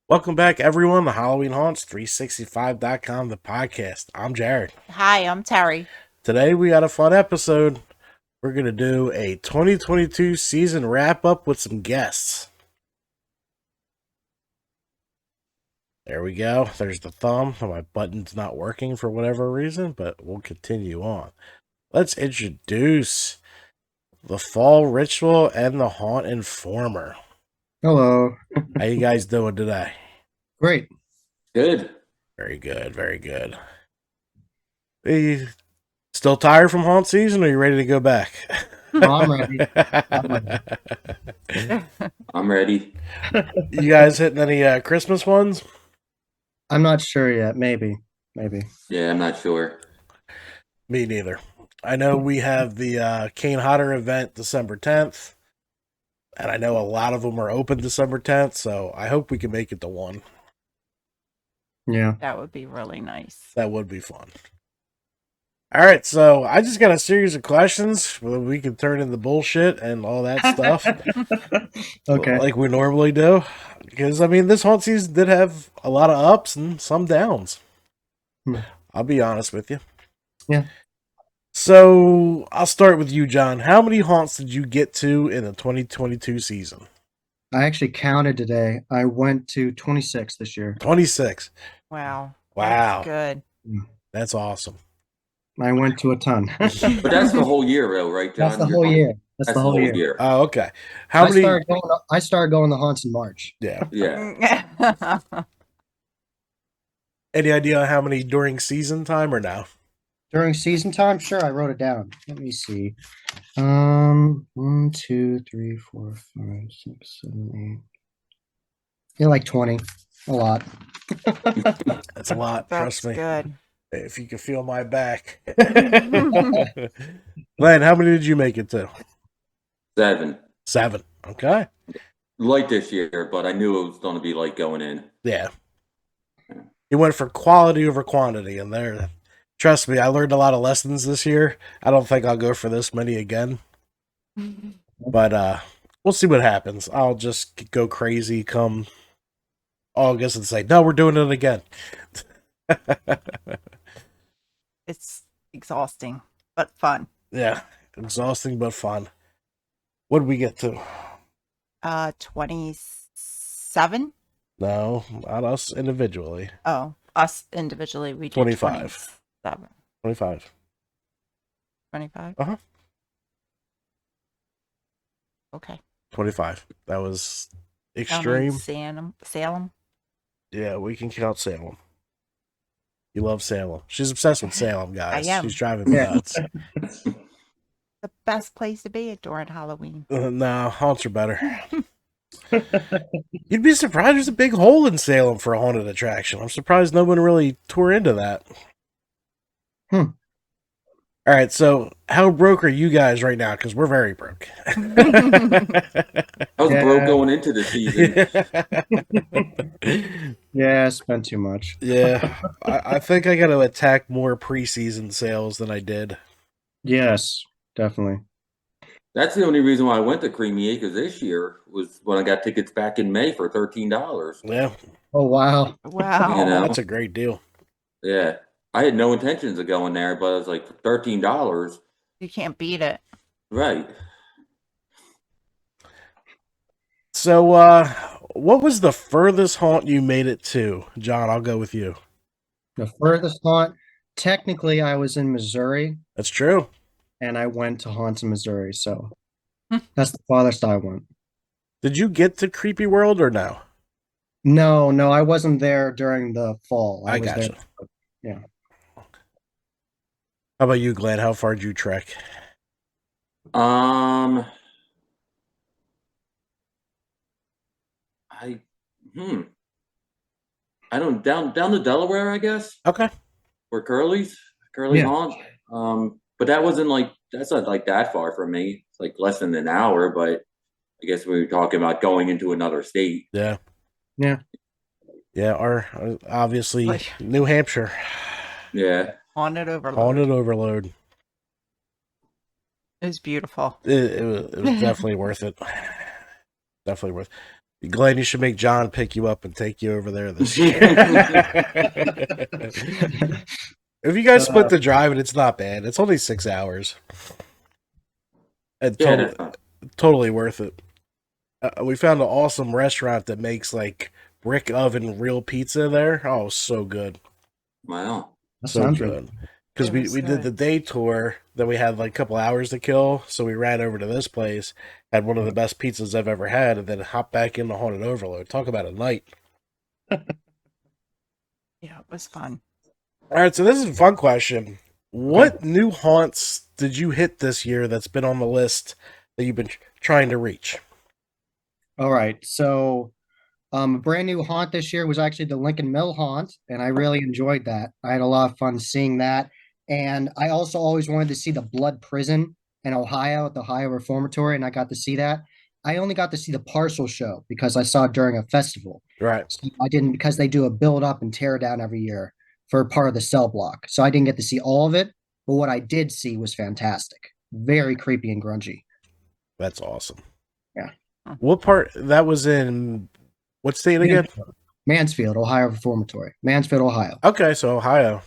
Welcome back, everyone, to Halloween Haunts 365.com, the podcast. I'm Jared. Hi, I'm Terry. Today, we got a fun episode. We're going to do a 2022 season wrap up with some guests. There we go. There's the thumb. My button's not working for whatever reason, but we'll continue on. Let's introduce the Fall Ritual and the Haunt Informer. Hello. How you guys doing today? Great. Good. Very good, very good. You still tired from haunt season, or are you ready to go back? I'm ready. I'm ready. You guys hitting any Christmas ones? I'm not sure yet. Maybe. Yeah, I'm not sure. Me neither. I know we have the Kane Hodder event December 10th, and I know a lot of them are open December 10th, so I hope we can make it to one. Yeah. That would be really nice. That would be fun. All right, so I just got a series of questions where we can turn into bullshit and all that stuff. Okay. Like we normally do. Because, I mean, this haunt season did have a lot of ups and some downs. I'll be honest with you. Yeah. So, I'll start with you, John. How many haunts did you get to in the 2022 season? I actually counted today. I went to 26 this year. 26. Wow. Wow. That's good. That's awesome. I went to a ton. But that's the whole year, though, right, John? That's the whole year. That's the whole year. Oh, okay. I started going to haunts in March. Yeah. Yeah. Any idea how many during season time or no? During season time? Sure, I wrote it down. Let me see. 1, 2, 3, 4, 5, 6, 7, 8. Yeah, like 20. A lot. That's a lot. That's Trust me. good. If you can feel my back. Glenn, how many did you make it to? 7. 7. Okay. Light this year, but I knew it was going to be light going in. Yeah. You went for quality over quantity, and there, trust me, I learned a lot of lessons this year. I don't think I'll go for this many again. But we'll see what happens. I'll just go crazy come August and say, no, we're doing it again. It's exhausting, but fun. Yeah. Exhausting, but fun. What did we get to? 27? No, not us individually. Oh, us individually, we did 25. 27. 25. 25? Uh-huh. Okay. 25. That was Counting extreme. Salem? Yeah, we can count Salem. You love Salem. She's obsessed with Salem, guys. I am. She's driving me nuts. The best place to be during Halloween. No, haunts are better. You'd be surprised there's a big hole in Salem for a haunted attraction. I'm surprised no one really tore into that. All right, so how broke are you guys right now? Because we're very broke. I was broke going into the season. Yeah, I spent too much. Yeah, I think I got to attack more preseason sales than I did. Yes, definitely. That's the only reason why I went to Creamy Acres this year was when I got tickets back in May for $13. Yeah. Oh, wow. Wow. You know? That's a great deal. Yeah. I had no intentions of going there, but I was like, for $13. You can't beat it. Right. So, what was the furthest haunt you made it to? John, I'll go with you. The furthest haunt, technically, I was in Missouri, That's true. and I went to haunts in Missouri, so that's the farthest I went. Did you get to Creepy World or no? No, I wasn't there during the fall. I was gotcha. there. Yeah. How about you, Glenn? How far did you trek? I don't down to Delaware, I guess. Okay. For Curly's Yeah. haunt. But that wasn't like that's not like that far from me. It's like less than an hour, but I guess we were talking about going into another state. Yeah. Yeah. Yeah, or obviously New Hampshire. Yeah. Haunted Overload. Haunted Overload. It was beautiful. It was definitely worth it. Definitely worth it. Glenn, you should make John pick you up and take you over there this year. If you guys split the drive, and it's not bad. It's only 6 hours. And Yeah, that's not- totally worth it. We found an awesome restaurant that makes like brick oven real pizza there. Oh, so good. wow. That So sounds good. Because It we was did the good. day tour, then we had like a couple hours to kill, so we ran over to this place, had one of the best pizzas I've ever had, and then hopped back into Haunted Overload. Talk about a night. Yeah, it was fun. All right, so this is a fun question. What new haunts did you hit this year that's been on the list that you've been trying to reach? All right. So, a brand new haunt this year was actually the Lincoln Mill haunt, and I really enjoyed that. I had a lot of fun seeing that. And I also always wanted to see the Blood Prison in Ohio at the Ohio Reformatory, and I got to see that. I only got to see the partial show because I saw it during a festival. Right. So I didn't, because they do a build up and tear down every year for part of the cell block. So I didn't get to see all of it, but what I did see was fantastic. Very creepy and grungy. That's awesome. Yeah. What part that was in what state again? Mansfield, Ohio Reformatory. Mansfield, Ohio. Okay, so Ohio.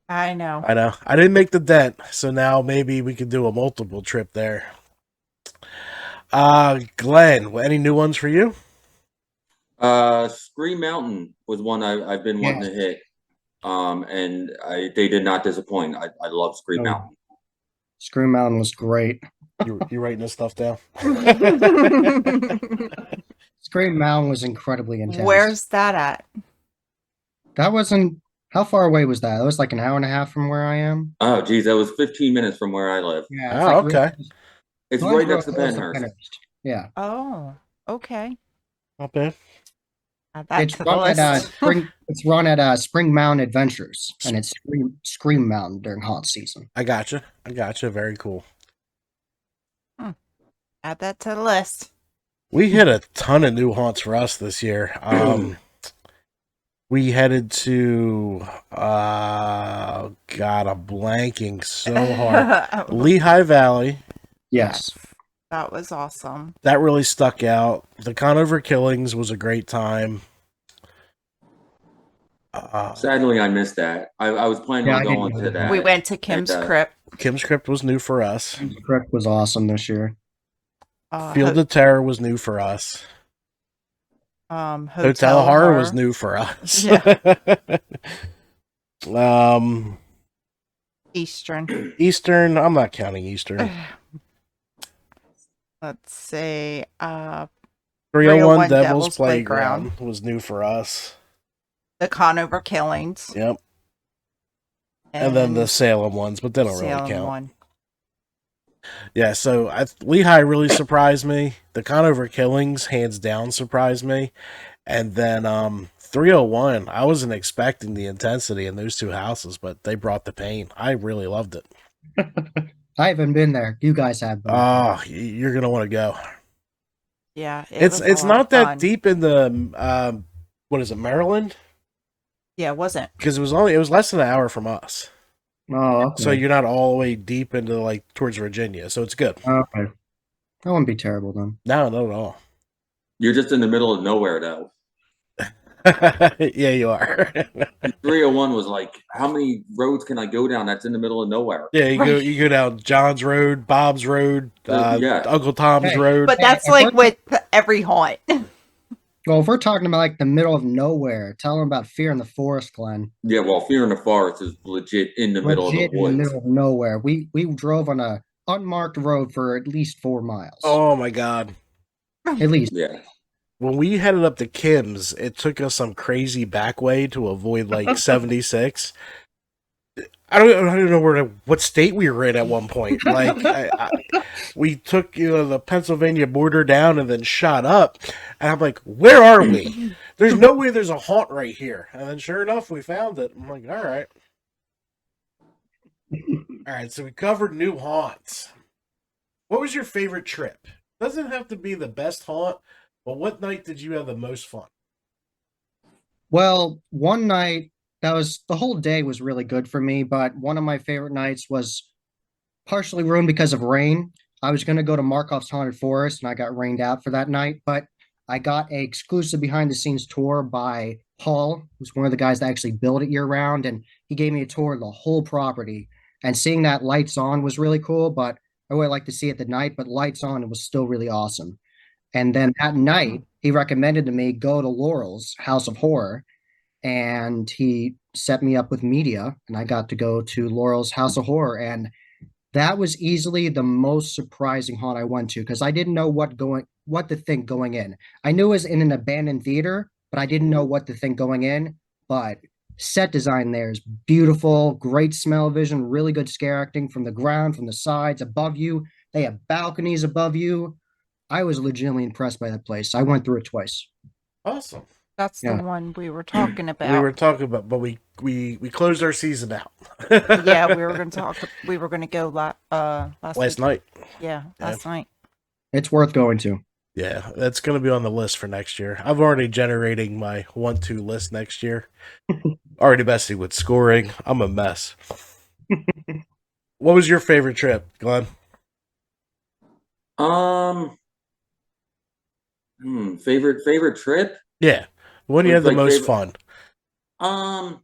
I know. I know. I didn't make the dent, so now maybe we could do a multiple trip there. Glenn, any new ones for you? Scream Mountain was one I've been wanting to hit. And they did not disappoint. I love Scream Oh. Mountain. Scream Mountain was great. You writing this stuff down? Scream Mountain was incredibly intense. Where's that at? That wasn't, how far away was that? It was like an hour and a half from where I am. Oh, geez, that was 15 minutes from where I live. Yeah. Oh, okay. It's Glenbrook right next to was the Penhurst. Penhurst. Yeah. Oh, okay. Not bad. Add that It's to the run at list. it's run at Spring Mountain Adventures, and it's Scream Mountain during haunt season. I gotcha. Very cool. Add that to the list. We hit a ton of new haunts for us this year. We headed to God, I'm blanking so hard. Lehigh Valley. Yes. That was awesome. That really stuck out. The Conover Killings was a great time. Sadly, I missed that. I was planning Yeah, on I didn't going go to to that. We went to Kim's And, Crypt. Kim's Crypt was new for us. Crypt was awesome this year. Field of Terror was new for us. Hotel Hotel Horror was new for us. Eastern. Eastern, I'm not counting Eastern. Let's see. 301 Devil's Playground was new for us. The Conover Killings. Yep. And then the Salem ones, but they don't Salem really count. one. Yeah, so Lehigh really surprised me. The Conover Killings, hands down, surprised me. And then 301, I wasn't expecting the intensity in those two houses, but they brought the pain. I really loved it. I haven't been there. You guys have been. Oh, you're going to want to go. Yeah. It's not that deep in the, what is it, Maryland? Yeah, it wasn't. Because it was less than an hour from us. Oh, okay. So you're not all the way deep into like towards Virginia, so it's good. Okay. That wouldn't be terrible then. No, not at all. You're just in the middle of nowhere, though. Yeah, you are. 301 was like, how many roads can I go down that's in the middle of nowhere? Yeah, you go down John's Road, Bob's Road, Yeah. Uncle Tom's Hey, Road. But that's if like we're- with every haunt. Well, if we're talking about like the middle of nowhere, tell them about Fear in the Forest, Glenn. Yeah, well, Fear in the Forest is legit in the middle of Legit the in the woods. middle of nowhere. We drove on a unmarked road for at least 4 miles. Oh my God! At least. Yeah. When we headed up to Kim's, it took us some crazy back way to avoid like 76. I don't know what state we were in at one point. Like we took the Pennsylvania border down and then shot up, and I'm like, where are we? There's no way there's a haunt right here. And then sure enough, we found it. I'm like, all right. All right, so we covered new haunts. What was your favorite trip? Doesn't have to be the best haunt, but what night did you have the most fun? Well, one night, the whole day was really good for me, but one of my favorite nights was partially ruined because of rain. I was gonna go to Markov's Haunted Forest, and I got rained out for that night. But I got a exclusive behind the scenes tour by Paul, who's one of the guys that actually build it year round, and he gave me a tour of the whole property. And seeing that lights on was really cool, but I would like to see it at night. But lights on, it was still really awesome. And then that night, he recommended to me go to Laurel's House of Horror, and he set me up with media, and I got to go to Laurel's House of Horror, and that was easily the most surprising haunt I went to because I didn't know what to think going in. I knew it was in an abandoned theater, but I didn't know what to think going in. But set design there is beautiful, great smell vision, really good scare acting from the ground, from the sides, above you. They have balconies above you. I was legitimately impressed by that place. I went through it twice. Awesome. That's Yeah. the one we were talking about. We were talking about, but we closed our season out. Yeah, we were going to talk. We were going to go last last week. night. Yeah, Yeah. last night. It's worth going to. Yeah, that's going to be on the list for next year. I'm already generating my 1-2 list next year. Already messing with scoring. I'm a mess. What was your favorite trip, Glenn? Favorite trip? Yeah, when you had the Like most favorite- fun.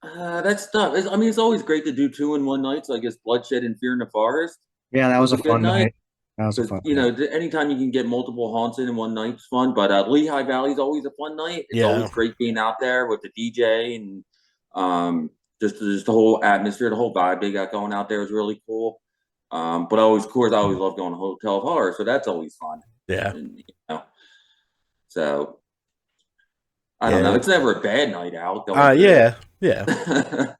That's tough. I mean, it's always great to do 2 in one night. So I guess Bloodshed and Fear in the Forest. Yeah, that was a Good fun night. night. That was a Because fun night. anytime you can get multiple haunts in one night is fun. But Lehigh Valley is always a fun night. It's Yeah. always great being out there with the DJ and just the whole atmosphere, the whole vibe they got going out there is really cool. But I always love going to Hotel of Horror, so that's always fun. Yeah, And, so I don't know. Yeah. It's never a bad night out. yeah. Yeah.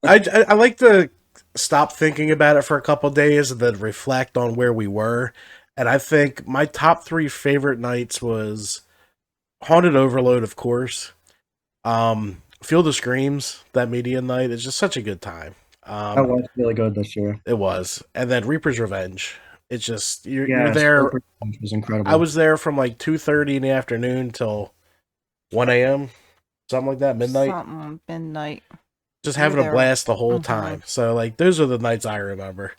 I like to stop thinking about it for a couple days and then reflect on where we were. And I think my top 3 favorite nights was Haunted Overload, of course. Field of Screams, that media night is just such a good time. That was really good this year. It was. And then Reaper's Revenge. It's just you're Yeah, there. Super Punch was incredible. I was there from like 2:30 in the afternoon till 1 a.m. Something like that, midnight. Something midnight. Just You were having a there. blast the whole Mhm. time. So like those are the nights I remember.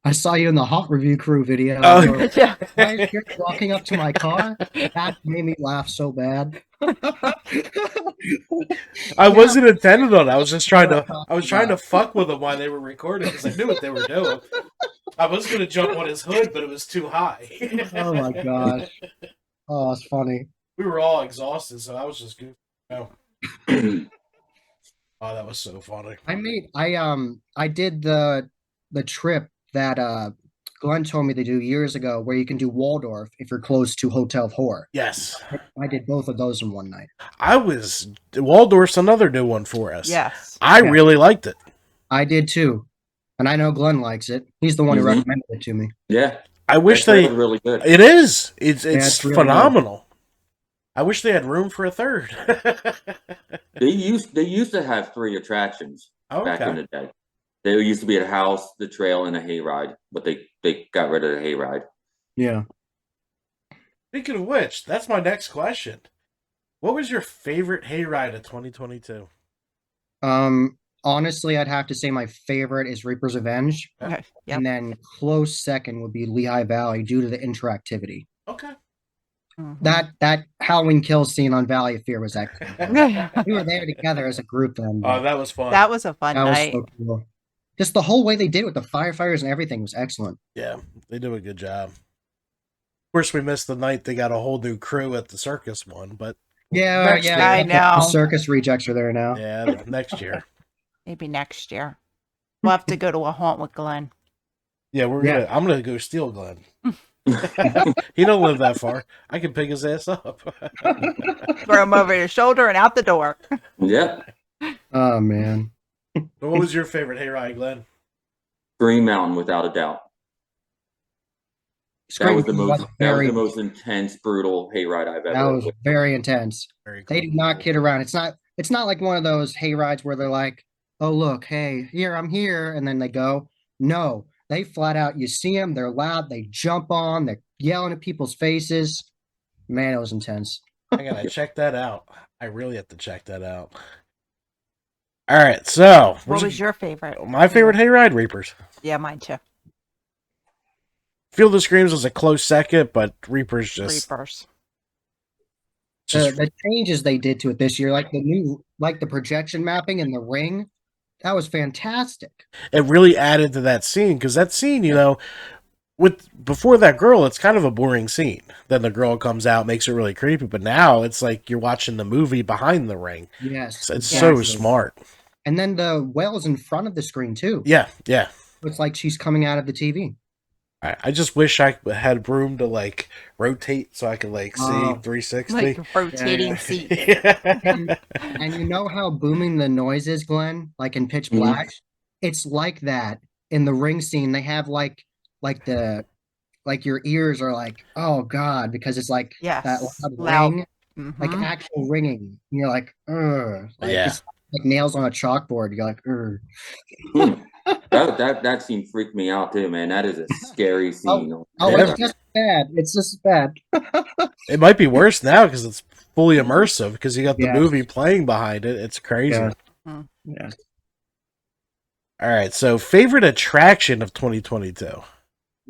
I saw you in the haunt review crew video. Oh. You were Yeah. right here walking up to my car. That made me laugh so bad. I wasn't intended on it. I was just trying to fuck with them while they were recording because I knew what they were doing. I was gonna jump on his hood, but it was too high. Oh my gosh. Oh, it's funny. We were all exhausted, so I was just goofing. Oh, that was so funny. I did the trip that Glenn told me to do years ago where you can do Waldorf if you're close to Hotel of Horror. Yes. I did both of those in one night. Waldorf's another new one for us. Yes. I Yeah. really liked it. I did too. And I know Glenn likes it. He's the one who Mhm. recommended it to me. Yeah. I wish That they. was really good. It is. It's it's really phenomenal. I wish they had room for a third. They used to have 3 attractions back in Okay. the day. There used to be a house, the trail, and a hayride, but they got rid of the hayride. Yeah. Speaking of which, that's my next question. What was your favorite hayride of 2022? Honestly, I'd have to say my favorite is Reaper's Revenge. Okay. Yep. And then close second would be Lehigh Valley due to the interactivity. Okay. Mhm. That Halloween kill scene on Valley of Fear was excellent. that We were there together as a group then. but Oh, that was fun. was a fun that was night. so cool. Just the whole way they did it with the firefighters and everything was excellent. Yeah, they do a good job. Of course, we missed the night they got a whole new crew at the circus one, but Yeah, Next yeah. year. I know. The circus rejects are there now. yeah, next year. Maybe next year. We'll have to go to a haunt with Glenn. Yeah, Yeah. I'm gonna go steal Glenn. He don't live that far. I can pick his ass up. Throw him over your shoulder and out the door. Yeah. Oh man. What was your favorite hayride, Glenn? Green Mountain, without a doubt. That was the most intense, brutal hayride I've That ever. was very intense. Very cool. They do not kid around. It's not like one of those hay rides where they're like, oh look, hey, here, I'm here, and then they go. No, they flat out, you see them, they're loud, they jump on, they're yelling at people's faces. Man, it was intense. I gotta check that out. I really have to check that out. All right, so What was your favorite? my favorite hayride? Reapers. Yeah, mine too. Field of Screams was a close second, but Reaper's just Reapers. The changes they did to it this year, like the projection mapping in the ring, that was fantastic. it really added to that scene, because that scene, with before that girl, it's kind of a boring scene. Then the girl comes out, makes it really creepy, but now it's like you're watching the movie behind the ring. Yes, It's so exactly. smart. And then the well's in front of the screen too. Yeah. It's like she's coming out of the TV. I just wish I had room to like rotate so I could like see Oh. 360. Like rotating Yeah. seats. And you know how booming the noise is, Glenn? Like in Pitch Mhm. Black? It's like that in the ring scene. They have like your ears are like, oh God, because it's like Yes. that loud Loud. ring, like Mhm. actual ringing. And you're like, ugh. Like Yeah. it's like nails on a chalkboard. You're like, ugh. That scene freaked me out too, man. That is a scary scene. Oh, Yeah. it's just bad. It's just bad. It might be worse now because it's fully immersive because you got the Yes. movie playing behind it. It's crazy. Yeah. Yeah. All right, so favorite attraction of 2022.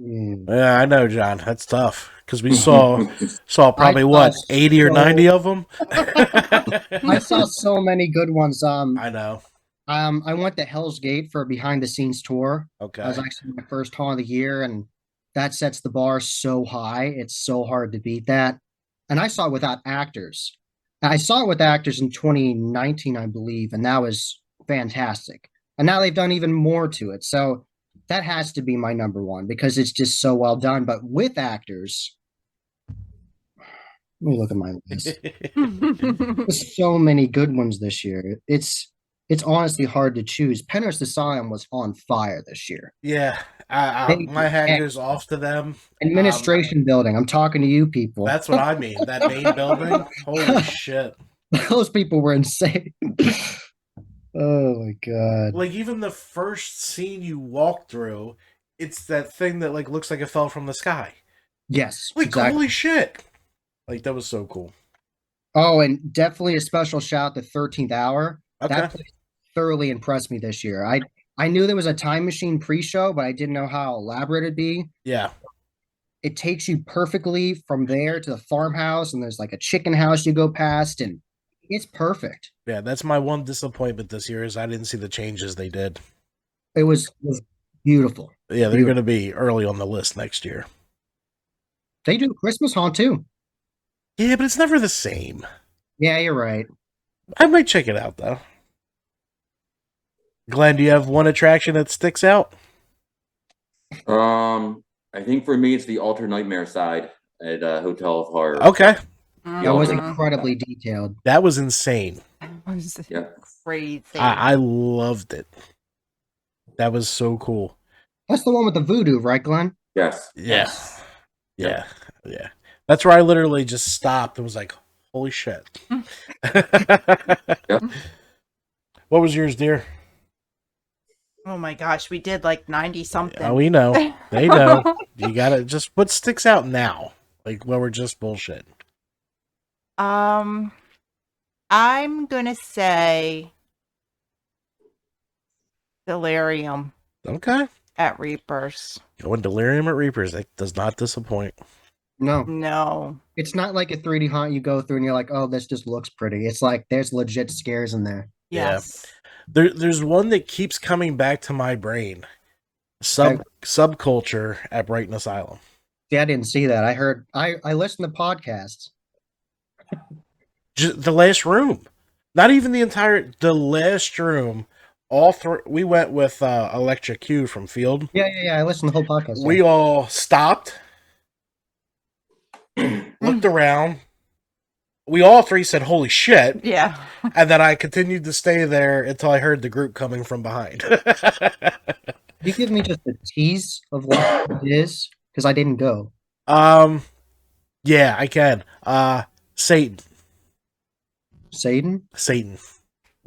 Mm. Yeah, I know, John. That's tough because we saw probably I what saw 80 or so- 90 of them. I saw so many good ones. I know. I went to Hell's Gate for a behind the scenes tour. Okay. That was actually my first haul of the year, and that sets the bar so high. It's so hard to beat that. And I saw it without actors. I saw it with actors in 2019, I believe, and that was fantastic. And now they've done even more to it. So that has to be my number one because it's just so well done. But with actors, let me look at my list. There's so many good ones this year. It's honestly hard to choose. Penner's Asylum was on fire this year. Yeah, They- my hat goes off to them. Administration building. I'm talking to you people. That's what I mean. That main building. Holy shit! Those people were insane. Oh my god. Like even the first scene you walk through, it's that thing that like looks like it fell from the sky. Yes, Like exactly. holy shit! Like that was so cool. Oh, and definitely a special shout to 13th Hour. Okay. That place thoroughly impressed me this year. I knew there was a time machine pre-show, but I didn't know how elaborate it'd be. Yeah. It takes you perfectly from there to the farmhouse, and there's like a chicken house you go past, and it's perfect. Yeah, that's my one disappointment this year is I didn't see the changes they did. It was beautiful. Yeah, they're Beautiful. going to be early on the list next year. They do Christmas Haunt too. Yeah, but it's never the same. Yeah, you're right. I might check it out though. Glenn, do you have one attraction that sticks out? I think for me it's the Alter Nightmare side at Hotel of Horror. Okay, That was Mhm. incredibly detailed. that was insane. That was Yeah. crazy. I loved it. That was so cool. That's the one with the voodoo, right, Glenn? Yes. Yeah, yeah. That's where I literally just stopped and was like, "Holy shit!" What was yours, dear? Oh my gosh, we did like 90 something. Oh, we know. They know. You gotta just what sticks out now, like when we're just bullshit. I'm gonna say Delirium Okay, at Reapers. going Delirium at Reapers. That does not disappoint. No, No. it's not like a 3D haunt you go through and you're like, oh, this just looks pretty. It's like there's legit scares in there. Yeah. Yes. There's one that keeps coming back to my brain. Subculture at Brighton Asylum. See, I didn't see that. I listened to podcasts. Just the last room, not even the last room. All three. We went with Electric Q from Field. Yeah. I listened to the whole podcast. We all stopped, looked around. We all three said, "Holy shit!" Yeah. And then I continued to stay there until I heard the group coming from behind. You give me just a tease of what it is because I didn't go. Yeah, I can. Satan. Satan.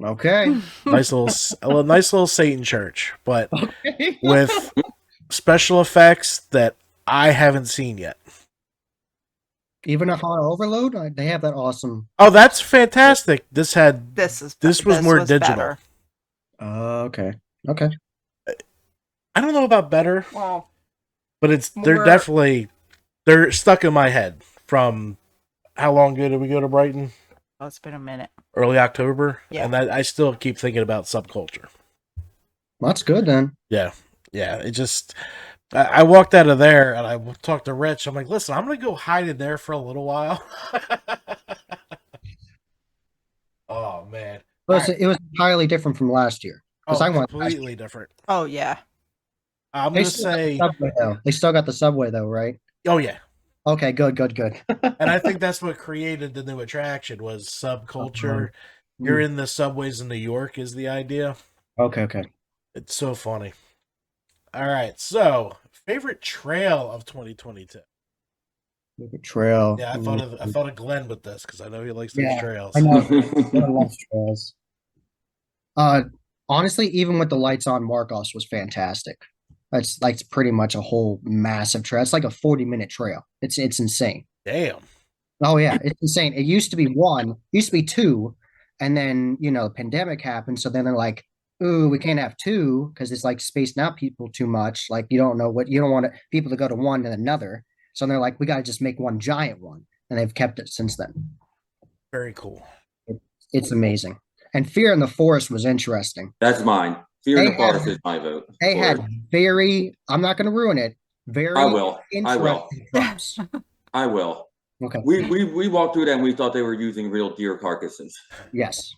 Okay. Nice little Satan church, but Okay. with special effects that I haven't seen yet. Even a haunt overload, they have that awesome. Oh, that's fantastic. This was more digital. better. Okay. I don't know about better. Well, but they're More- definitely they're stuck in my head from how long ago did we go to Brighton? Oh, it's been a minute. Early October, Yeah. and I still keep thinking about Subculture. That's good then. Yeah, it just I walked out of there and I talked to Rich. I'm like, listen, I'm gonna go hide in there for a little while. Oh man, But it was entirely different from last year. Because I went last completely year. different. Oh yeah. I'm They gonna still got the say, subway, though. They still got the subway though, right? oh yeah, Okay, good. and I think that's what created the new attraction was Subculture. Uh-huh. You're in the subways in New York is the idea. Okay. It's so funny. All right, so favorite trail of 2022. Look at trail. Yeah, I thought of Glenn with this because I know he likes these Yeah, trails. I know. I love trails. Honestly, even with the lights on, Marcos was fantastic. That's like pretty much a whole massive trail. It's like a 40-minute trail. It's insane. Damn. Oh yeah, it's insane. It used to be one, used to be two, and then the pandemic happened. So then they're like, "Ooh, we can't have two because it's like spacing out people too much. Like you don't want people to go to one and another. So they're like, we got to just make one giant one, and they've kept it since then. Very cool. It's amazing. And Fear in the Forest was interesting. That's mine. Fear in They the Forest had- is my vote. They for had it. I'm not going to ruin it. Very I will. interesting drops. I will. Okay. We walked through that and we thought they were using real deer carcasses. Yes.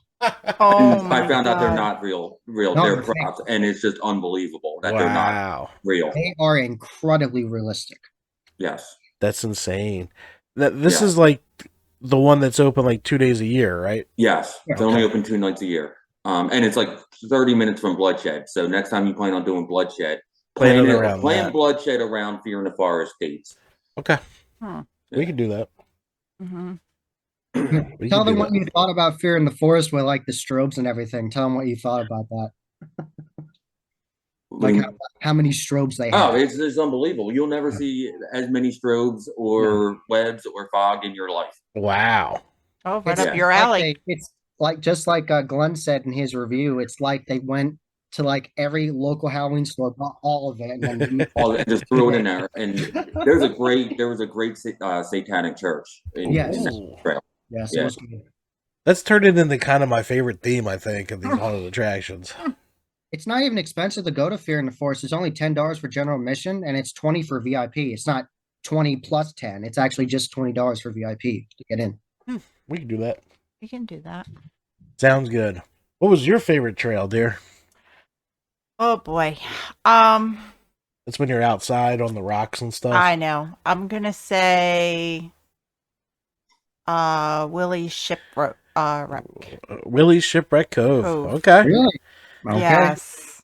Oh And my I found out they're God. not real. No, They're they're fake. props, and it's just unbelievable that they're not Wow, real. They are incredibly realistic. Yes. that's insane. This Yeah. is like the one that's open like 2 days a year, right? Yes. It's Okay. only open 2 nights a year. And it's like 30 minutes from Bloodshed. So next time you plan on doing Bloodshed, Plan it plan around that. Bloodshed around Fear in the Forest dates. Okay, Hmm. we can do that. hmm We Tell can them do what you thought about Fear in the Forest with like the strobes and everything. Tell them what you thought about that. Like how many strobes they Oh, have. it's unbelievable. You'll never see as many strobes or webs or fog in your life. that. Wow. Oh, right It's up your like alley. it's like just like Glenn said in his review. It's like they went to like every local Halloween store, bought all of it, and then All and just threw it in there. And there was a great satanic church in Yes. that Ooh. trail. yes, Yeah. it was good. That's turned it into kind of my favorite theme, I think, of these haunted attractions. It's not even expensive to go to Fear in the Forest. It's only $10 for general admission, and it's 20 for VIP. It's not 20 plus 10. It's actually just $20 for VIP to get in. We can do that. We can do that. Sounds good. What was your favorite trail, dear? Oh boy. It's when you're outside on the rocks and stuff. I know. I'm gonna say Willie's shipwreck. Willie's Shipwreck Cove. Cove. Okay. Really? Okay. Yes.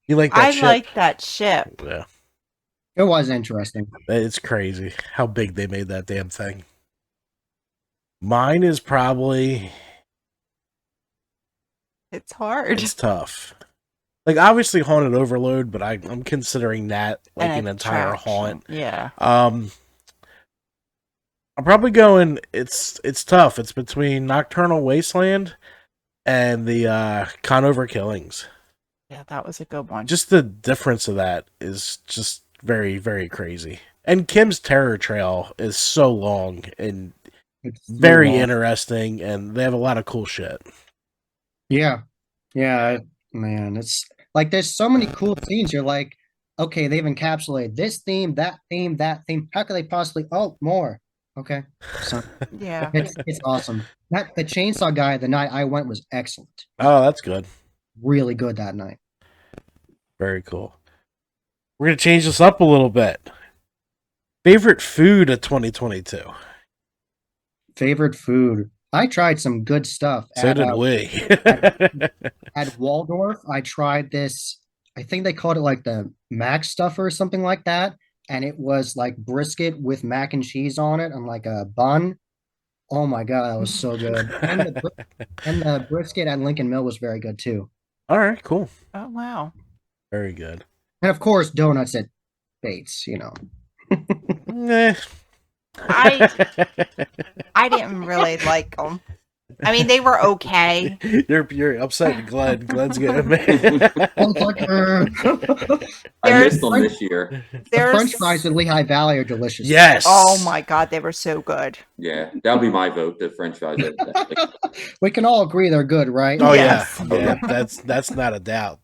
You like that I ship? like that ship. Yeah. It was interesting. It's crazy how big they made that damn thing. Mine is probably It's hard. it's tough. Like obviously Haunted Overload, but I'm considering that like an entire attraction. haunt. Yeah. I'm probably going it's tough. It's between Nocturnal Wasteland and the Conover Killings. Yeah, that was a good one. Just the difference of that is just very, very crazy. And Kim's Terror Trail is so long and It's very long. interesting, and they have a lot of cool shit. Yeah. Man, it's like there's so many cool scenes. You're like, okay, they've encapsulated this theme, that theme, that theme. How could they possibly? Oh, more. Okay. So yeah. it's awesome. That the chainsaw guy the night I went was excellent. Oh, that's good. Really good that night. Very cool. We're going to change this up a little bit. Favorite food of 2022? Favorite food. I tried some good stuff. So did we. At Waldorf, I tried this. I think they called it like the Mac Stuffer or something like that. And it was like brisket with mac and cheese on it and like a bun. Oh my God, that was so good. And the brisket at Lincoln Mill was very good too. All right, cool. Oh wow. Very good. And of course, donuts at Bates, Eh. I didn't really like them. I mean, they were okay. You're upsetting Glenn. Glenn's getting mad. I missed them There's- this year. The There's French fries in Lehigh Valley are delicious. Yes. Oh my god, they were so good. Yeah, that'll be my vote. The French fries. We can all agree they're good, right? Oh Yes. yeah, that's not a doubt.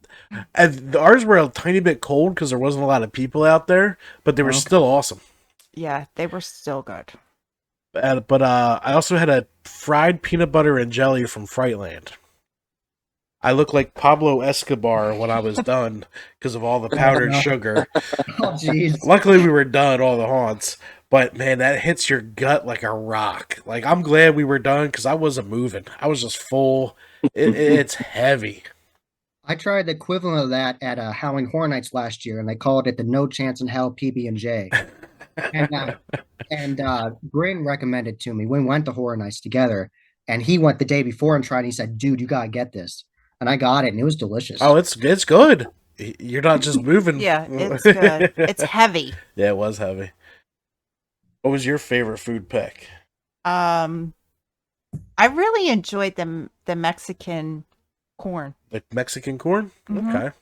And ours were a tiny bit cold because there wasn't a lot of people out there, but they were Okay. still awesome. Yeah, they were still good. But I also had a fried peanut butter and jelly from Frightland. I looked like Pablo Escobar when I was done because of all the powdered no. sugar. Oh, jeez. Luckily, we were done all the haunts, but man, that hits your gut like a rock. Like I'm glad we were done because I wasn't moving. I was just full. It's heavy. I tried the equivalent of that at Howling Horror Nights last year, and they called it the No Chance in Hell PB&J. And Bryn recommended to me. We went to Horror Nights together, and he went the day before and tried. And he said, "Dude, you gotta get this." And I got it, and it was delicious. Oh, it's good. You're not just moving. Yeah, it's good. It's heavy. Yeah, it was heavy. What was your favorite food pick? I really enjoyed the Mexican corn The Mexican corn? Mhm. Okay.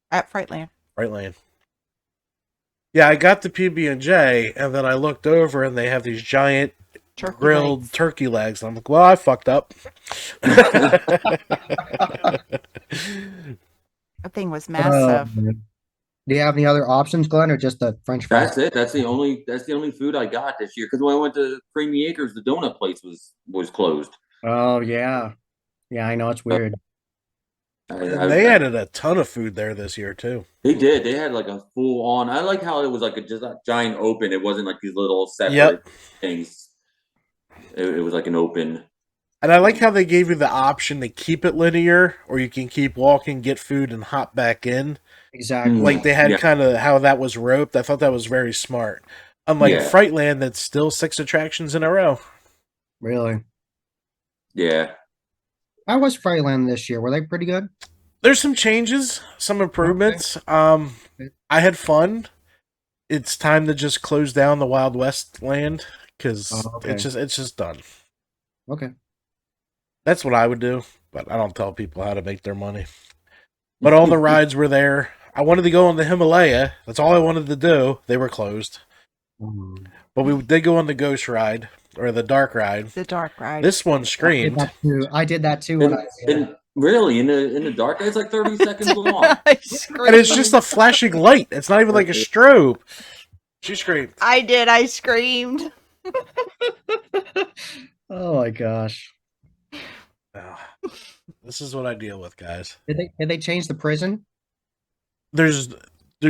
at Frightland. Right lane. Yeah, I got the PB&J, and then I looked over, and they have these giant Turkey grilled legs. turkey legs. And I'm like, well, I fucked up. That thing was Oh, massive. man. Do you have any other options, Glenn, or just the French fries? That's it. That's the only food I got this year. Because when I went to Creamy Acres, the donut place was closed. Oh yeah, yeah. I know it's weird. And they added a ton of food there this year, too. They did. They had like a full on. I like how it was like just a giant open. It wasn't like these little separate Yep. things. It was like an open. And I like how they gave you the option to keep it linear, or you can keep walking, get food, and hop back in. Exactly. Like they had Yeah. kind of how that was roped. I thought that was very smart. Unlike Yeah. Frightland, that's still 6 attractions in a row. Really. Yeah. How was Frightland this year? Were they pretty good? There's some changes, some improvements. I had fun. It's time to just close down the Wild West land because Oh, okay. it's just done. Okay. That's what I would do, but I don't tell people how to make their money. But all the rides were there. I wanted to go on the Himalaya. That's all I wanted to do. They were closed. But we did go on the Ghost ride or the Dark ride. The dark ride. This one I did screamed. that too. I did that too. When And really, in the dark, it's like 30 seconds long. I And it's just a flashing light. It's not even like a strobe. She screamed. I did. I screamed. Oh my gosh. Ah, this is what I deal with, guys. Did they change the prison? There's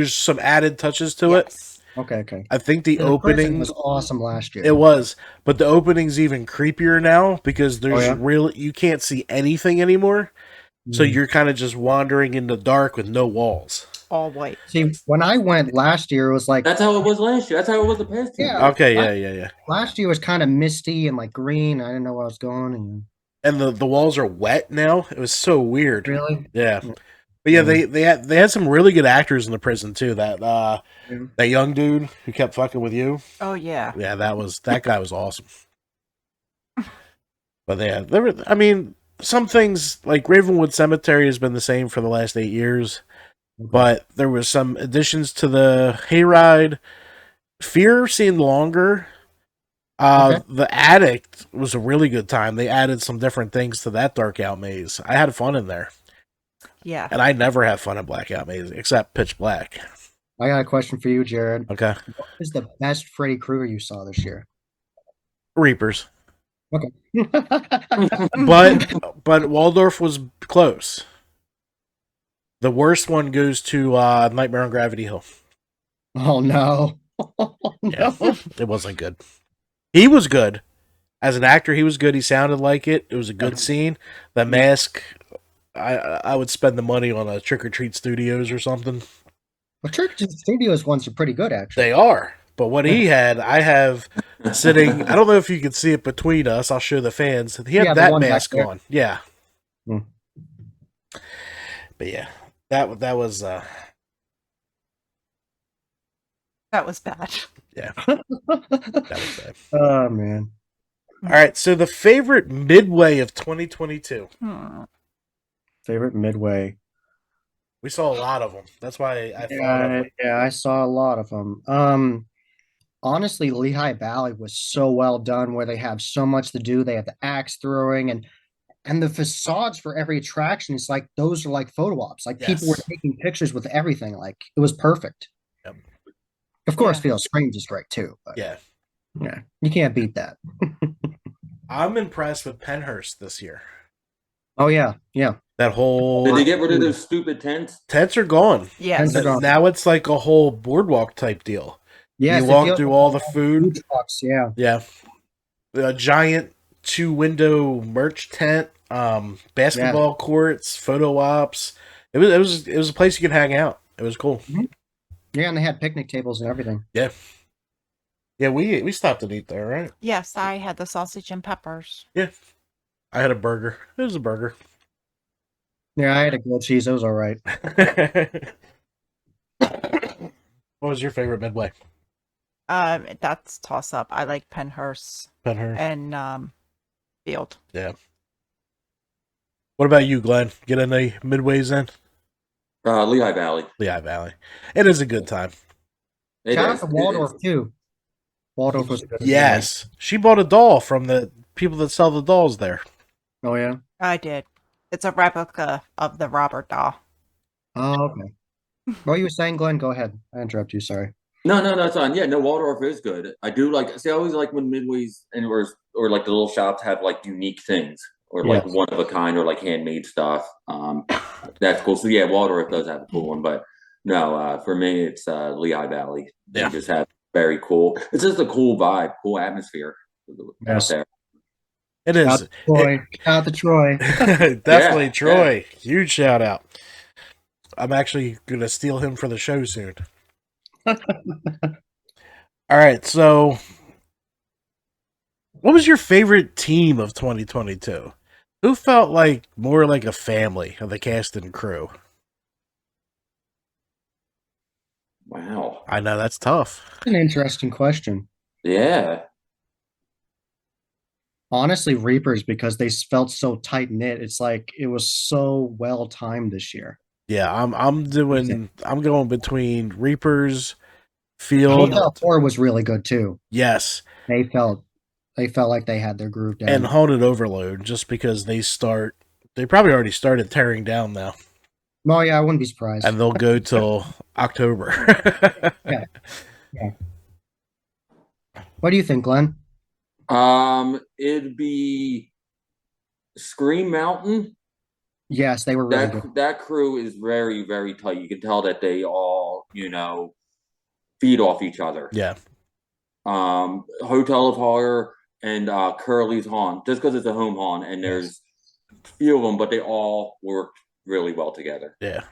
some added touches to it. Yes. Okay. I think the prison opening was awesome last year. it was, but the opening's even creepier now because there's yeah? really you can't see anything anymore. So Mhm. you're kind of just wandering in the dark with no walls. All white. See, when I went last year, it was like That's how it was last year. That's how it was the past 2 Yeah. years. Okay, yeah. last year was kind of misty and like green. I didn't know where I was going. And And the walls are wet now. It was so weird. really, Yeah. Yeah. But yeah, Mhm. they had some really good actors in the prison too. That Yeah. that young dude who kept fucking with you. Oh yeah. Yeah, that guy was awesome. But yeah, there were. I mean, some things like Ravenwood Cemetery has been the same for the last 8 years, but there was some additions to the hayride. Fear seemed longer. Okay. The Addict was a really good time. They added some different things to that Dark Out Maze. I had fun in there, Yeah. and I never have fun in Blackout Maze except Pitch Black. I got a question for you, Jared. Okay, What is the best Freddy Krueger you saw this year? Reapers, Okay. but Waldorf was close. The worst one goes to Nightmare on Gravity Hill. Oh no. Yeah. No. It wasn't good. He was good. As an actor, he was good. He sounded like it. It was a good scene. The mask, I would spend the money on a Trick or Treat Studios or something. Well, Church Studios ones are pretty good, actually. They are. But what he had, I have sitting. I don't know if you can see it between us. I'll show the fans. He had Yeah, the that one back mask there. on. Yeah. Hmm. But yeah, that was That was bad. that was bad. Oh man. All right, so the favorite midway of 2022. Favorite midway. We saw a lot of them. That's why I thought of it. Yeah, I saw a lot of them. Honestly, Lehigh Valley was so well done where they have so much to do. They have the axe throwing and the facades for every attraction. It's like those are like photo ops. Like people were Yes. taking pictures with everything. Like it was perfect. Yep. Of course, Yeah. Field Springs is great too. But Yeah. yeah, you can't beat that. I'm impressed with Penhurst this year. Oh yeah, yeah. That whole Did they get rid of those stupid tents? tents are gone. Yes. Tents are gone. Now it's like a whole boardwalk type deal. Yes, you it walk feels through like all the food. food trucks. Yeah. Yeah. A giant 2-window merch tent, basketball courts, photo ops. It was a place you could hang out. It was cool. Yeah, and they had picnic tables and everything. Yeah. Yeah, we stopped and eat there, right? Yes, I had the sausage and peppers. Yeah. I had a burger. It was a burger. Yeah, I had a grilled cheese. It was all right. What was your favorite midway? That's toss up. I like Penhurst Penhurst. and Field. Yeah. What about you, Glenn? Get any midways in? Lehigh Valley. Lehigh Valley. It is a good time. It Shout out is. to It Waldorf is. too. Waldorf was good. Yes. She bought a doll from the people that sell the dolls there. Oh yeah. I did. It's a replica of the Robert doll. Oh okay. What you were saying, Glenn? Go ahead. I interrupt you. Sorry. No, it's on. Yeah, no, Waldorf is good. I do like. See, I always like when midways and or like the little shops have like unique things or like Yes. one of a kind or like handmade stuff. That's cool. So yeah, Waldorf does have a cool one, but no, for me it's Lehigh Valley. They Yeah. just have very cool. It's just a cool vibe, cool atmosphere Yes. out there. It Shout is. out to Troy. Shout out to Troy. Definitely Yeah, Troy. Huge shout out. I'm actually gonna steal him for the show soon. All right, so what was your favorite team of 2022? Who felt like more like a family of the cast and crew? Wow. I know that's tough. An interesting question. Yeah. Honestly, Reapers, because they felt so tight knit. It's like it was so well timed this year. Yeah, I'm going between Reapers, Field, Hotel 4 was really good too. yes, They felt like they had their groove down. and Haunted Overload, just because they probably already started tearing down now, Oh yeah, I wouldn't be surprised. and they'll go till October. What do you think, Glenn? It'd be Scream Mountain. Yes, they were really good. That crew is very, very tight. You can tell that they all, feed off each other. Yeah, Hotel of Horror and Curly's Haunt, just because it's a home haunt and there's a few of them, but they all work really well together. yeah.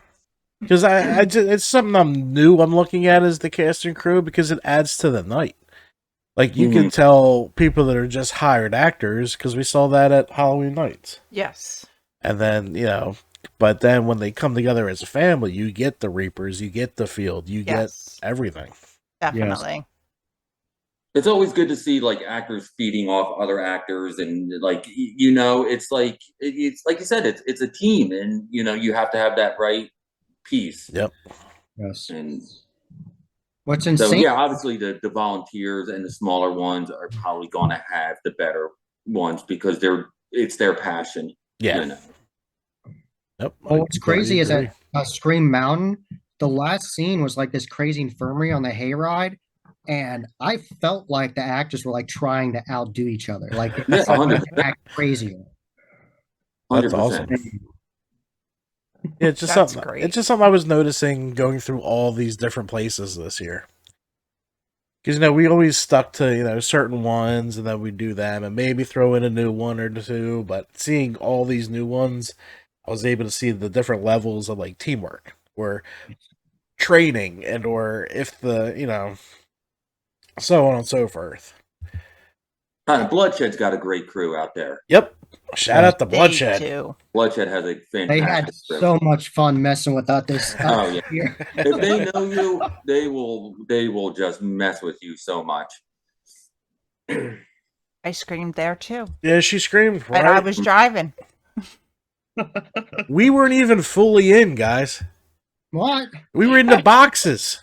Because I just, it's something I'm looking at as the cast and crew because it adds to the night. Like you can tell people that are just hired actors because we saw that at Halloween Nights. Yes. And then, but then when they come together as a family, you get the Reapers, you get the Field, you Yes. get everything. Definitely. It's always good to see like actors feeding off other actors, and like it's like it's like you said, it's a team, and you have to have that right piece. Yep. Yes. And What's so insane? yeah, obviously the volunteers and the smaller ones are probably gonna have the better ones because it's their passion. Yeah. Yep. Well, what's crazy is agree. at Scream Mountain, the last scene was like this crazy infirmary on the hayride, and I felt like the actors were like trying to outdo each other, like Yeah, it's like 100%. act crazier. That's 100%. awesome. Yeah, it's just That's something. great. It's just something I was noticing going through all these different places this year. Because we always stuck to certain ones, and then we do them, and maybe throw in a new one or two. But seeing all these new ones, I was able to see the different levels of like teamwork or training, and or if the so on and so forth. Bloodshed's got a great crew out there. Yep. Shout out to They Bloodshed. do. Bloodshed has a They had fantastic crew. so much fun messing with this. Oh, yeah. Here. If they know you, they will just mess with you so much. I screamed there too. Yeah, she screamed. And I Right? was driving. We weren't even fully in, guys. What? We were in the boxes.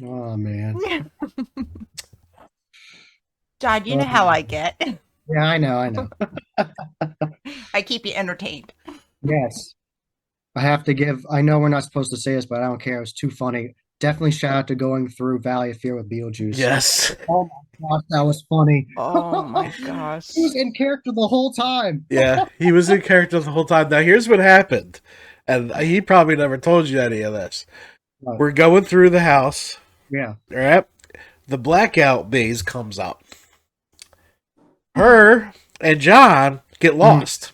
Oh man. John, you know how I get. Yeah, I know. I keep you entertained. Yes. I have to give, I know we're not supposed to say this, but I don't care. It was too funny. Definitely shout out to going through Valley of Fear with Beetlejuice. Yes. Oh my gosh, that was funny. Oh my gosh. He was in character the whole time. Yeah, he was in character the whole time. Now, here's what happened. And he probably never told you any of this. What? We're going through the house. Yeah. All right. The blackout maze comes up. Her and John get lost.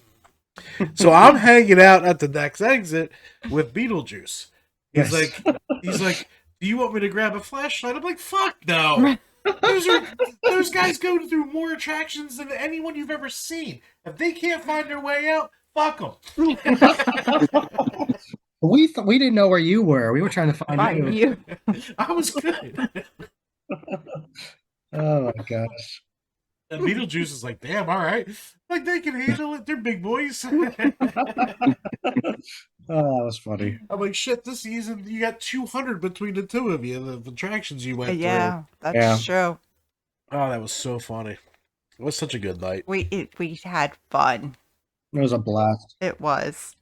So I'm hanging out at the next exit with Beetlejuice. He's Yes. like, do you want me to grab a flashlight? I'm like, fuck no. Those guys go through more attractions than anyone you've ever seen. If they can't find their way out, fuck them. We didn't know where you were. We were trying to find Fine, you. you. I was good. Oh my gosh. And Beetlejuice is like, damn, all right. Like, they can handle it. They're big boys. Oh, that was funny. I'm like, shit, this season you got 200 between the two of you, the attractions you went Yeah, that's Yeah. true. through. Oh, that was so funny. It was such a good night. We had fun. It was a blast. It was.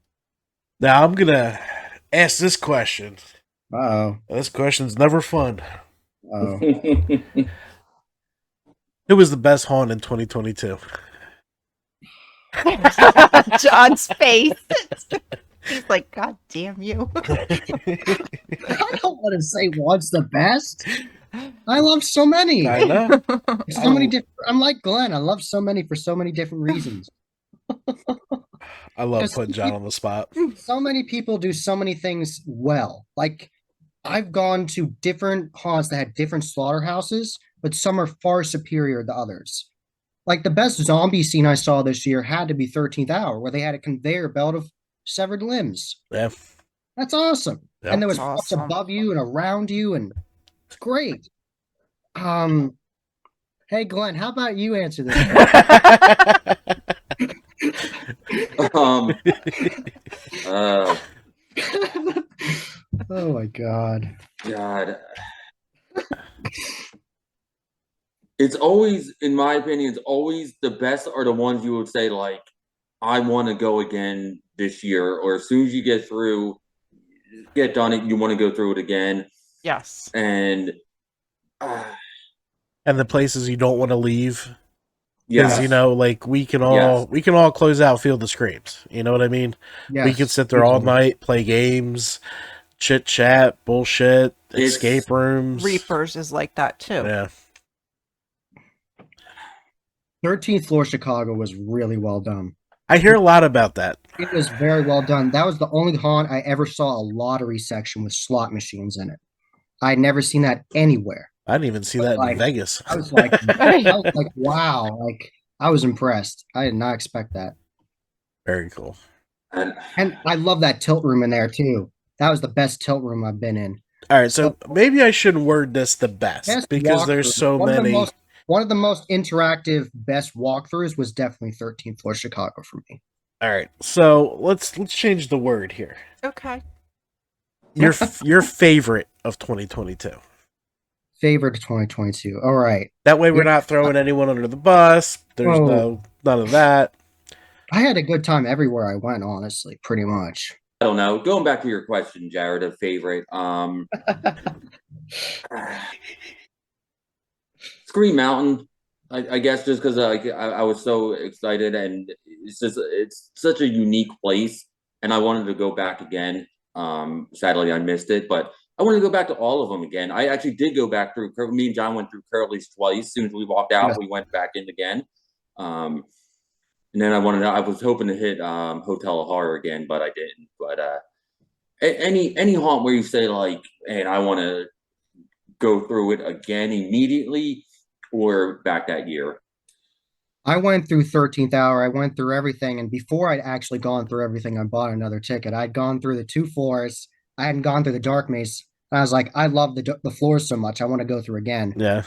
Now, I'm going to ask this question. Uh-oh. This question's never fun. Oh. Who was the best haunt in 2022? John's face. He's like, God damn you. I don't want to say one's the best. I love so many. I know. So many different. I'm like Glenn. I love so many for so many different reasons. I love Just- putting John on the spot. So many people do so many things well. Like I've gone to different haunts that had different slaughterhouses, but some are far superior to others. Like the best zombie scene I saw this year had to be 13th Hour, where they had a conveyor belt of severed limbs. Yeah. That's awesome. Yep. And there was That's what's awesome. above you and around you, and it's great. Hey Glenn, how about you answer this? um, uh, Oh my god. God. It's always, in my opinion, it's always the best are the ones you would say, like, I want to go again this year, or as soon as you get through, get done it, you want to go through it again. Yes. And And the places you don't want to leave. yeah, Because, you know, like we can all close out Field of Screams. You know what I mean? Yes. We could sit there all night, play games, chit chat, bullshit, It's- escape rooms. Reapers is like that too. Yeah. 13th floor Chicago was really well done. I hear a lot about that. It was very well done. That was the only haunt I ever saw a lottery section with slot machines in it. I'd never seen that anywhere. I didn't even see that in Like- Vegas. I was like, wow. Like I was impressed. I did not expect that. Very cool. and And I love that tilt room in there too. That was the best tilt room I've been in. All right, so maybe I shouldn't word this the best Best because there's walkthrough. so many. One of the most interactive best walkthroughs was definitely 13th floor Chicago for me. All right, so let's change the word here. Okay. Your favorite of 2022. Favorite of 2022. All right. That way, we're not throwing anyone under the bus. There's Whoa. none of that. I had a good time everywhere I went, honestly, pretty much. I don't know. Going back to your question, Jared, of favorite, Scream Mountain. I guess just because I was so excited, and it's such a unique place, and I wanted to go back again. Sadly, I missed it, but I want to go back to all of them again. I actually did go back through. Me and John went through Curly's twice. As soon as we walked out, Yeah. we went back in again. And then I was hoping to hit Hotel of Horror again, but I didn't. But any haunt where you say like, "And I want to go through it again immediately," or back that year. I went through 13th Hour. I went through everything. And before I'd actually gone through everything, I bought another ticket. I'd gone through the 2 floors. I hadn't gone through the Dark Maze. And I was like, I love the floors so much. I want to go through again. Yeah.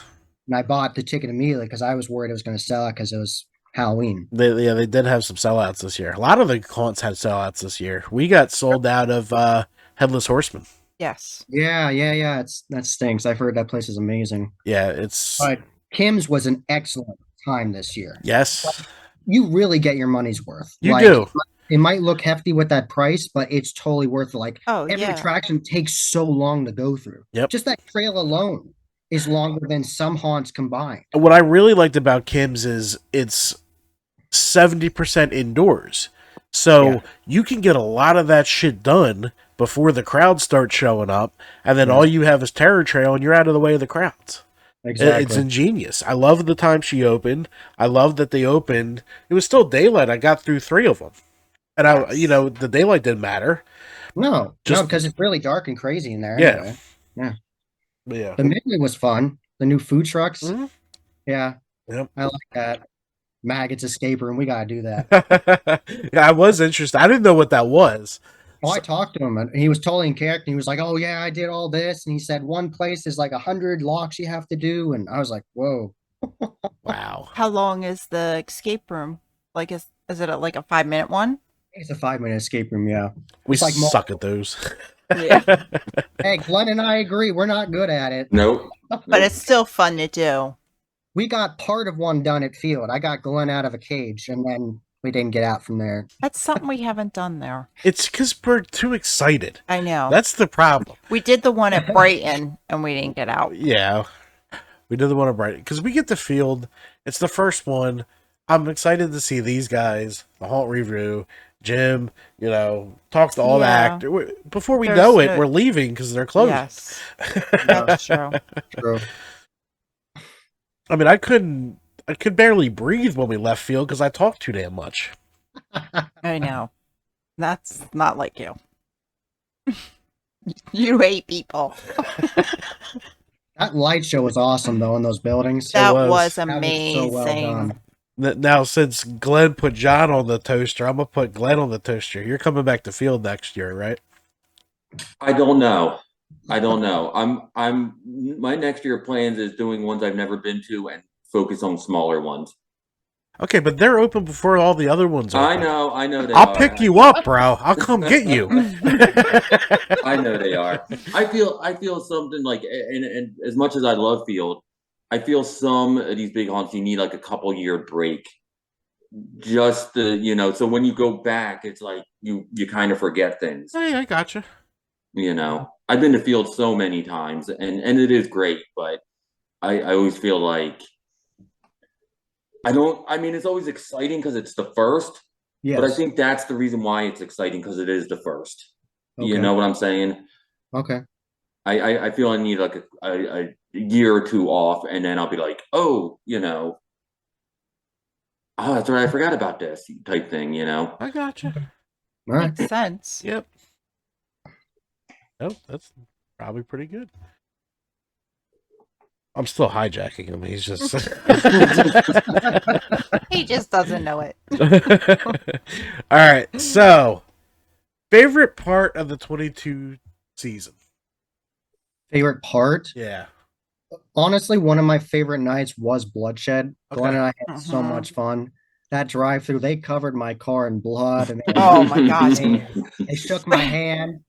and I bought the ticket immediately because I was worried it was going to sell out because it was Halloween. They did have some sellouts this year. A lot of the haunts had sellouts this year. We got sold out of Headless Horseman. Yes. Yeah. That stinks. I've heard that place is amazing. Yeah, it's But Kim's was an excellent time this year. yes, You really get your money's worth. you do. It might look hefty with that price, but it's totally worth it. Like Oh, every yeah. attraction takes so long to go through. Yep. Just that trail alone is longer than some haunts combined. What I really liked about Kim's is it's 70% indoors. So Yeah. you can get a lot of that shit done before the crowds start showing up, and then Yeah. all you have is Terror Trail and you're out of the way of the crowds. Exactly. It's ingenious. I love the time she opened. I love that they opened. It was still daylight. I got through 3 of them. And the daylight didn't matter. no, Just- because it's really dark and crazy in there. Yeah. Anyway. But yeah. The midway was fun. The new food trucks. Mhm. Yeah. Yep. I like that. Maggots escape room. We gotta do that. Yeah, I was interested. I didn't know what that was. Oh, I talked to him and he was totally in character. He was like, "Oh yeah, I did all this," and he said one place is like 100 locks you have to do, and I was like, "Whoa." Wow. How long is the escape room? Like, is it like a 5-minute one? It's a 5-minute escape room. Yeah. We It's like suck at those. Yeah. Hey, Glenn and I agree. We're not good at it. Nope. But it's still fun to do. We got part of one done at Field. I got Glenn out of a cage, and then we didn't get out from there. That's something we haven't done there. It's because we're too excited. I know. That's the problem. We did the one at Brighton and we didn't get out. Yeah. We did the one at Brighton. Because we get the field. It's the first one. I'm excited to see these guys, the Haunt Review, Jim, talk to all the Yeah. actors. Before we There's know it, no- we're leaving because they're closed. Yes. That's true. True. I mean, I could barely breathe when we left field because I talked too damn much. I know. That's not like you. You hate people. That light show was awesome, though, in those buildings. That was. was That was amazing. so well done. Now, since Glenn put John on the toaster, I'm gonna put Glenn on the toaster. You're coming back to field next year, right? I don't know. I'm my next year plans is doing ones I've never been to and focus on smaller ones. Okay, but they're open before all the other ones are. I know they I'll are. pick you up, bro. I'll come get you. I know they are. I feel something like, and as much as I love Field, I feel some of these big haunts you need like a couple year break, just to so when you go back, it's like you kind of forget things. Hey, I gotcha. I've been to Field so many times, and it is great, but I always feel like it's always exciting because it's the first. Yes. But I think that's the reason why it's exciting because it is the first. You Okay. know what I'm saying? Okay. I feel I need like a year or two off, and then I'll be like, oh, that's right, I forgot about this type thing. I gotcha. All right. Makes sense. Yep. Nope, that's probably pretty good. I'm still hijacking him. He's just. He just doesn't know it. All right. So, favorite part of the 22 season? Favorite part? Yeah. Honestly, one of my favorite nights was Bloodshed. Okay. Glenn and I had so Mhm. much fun. That drive-through, they covered my car in blood, and Oh my gosh. they shook my hand.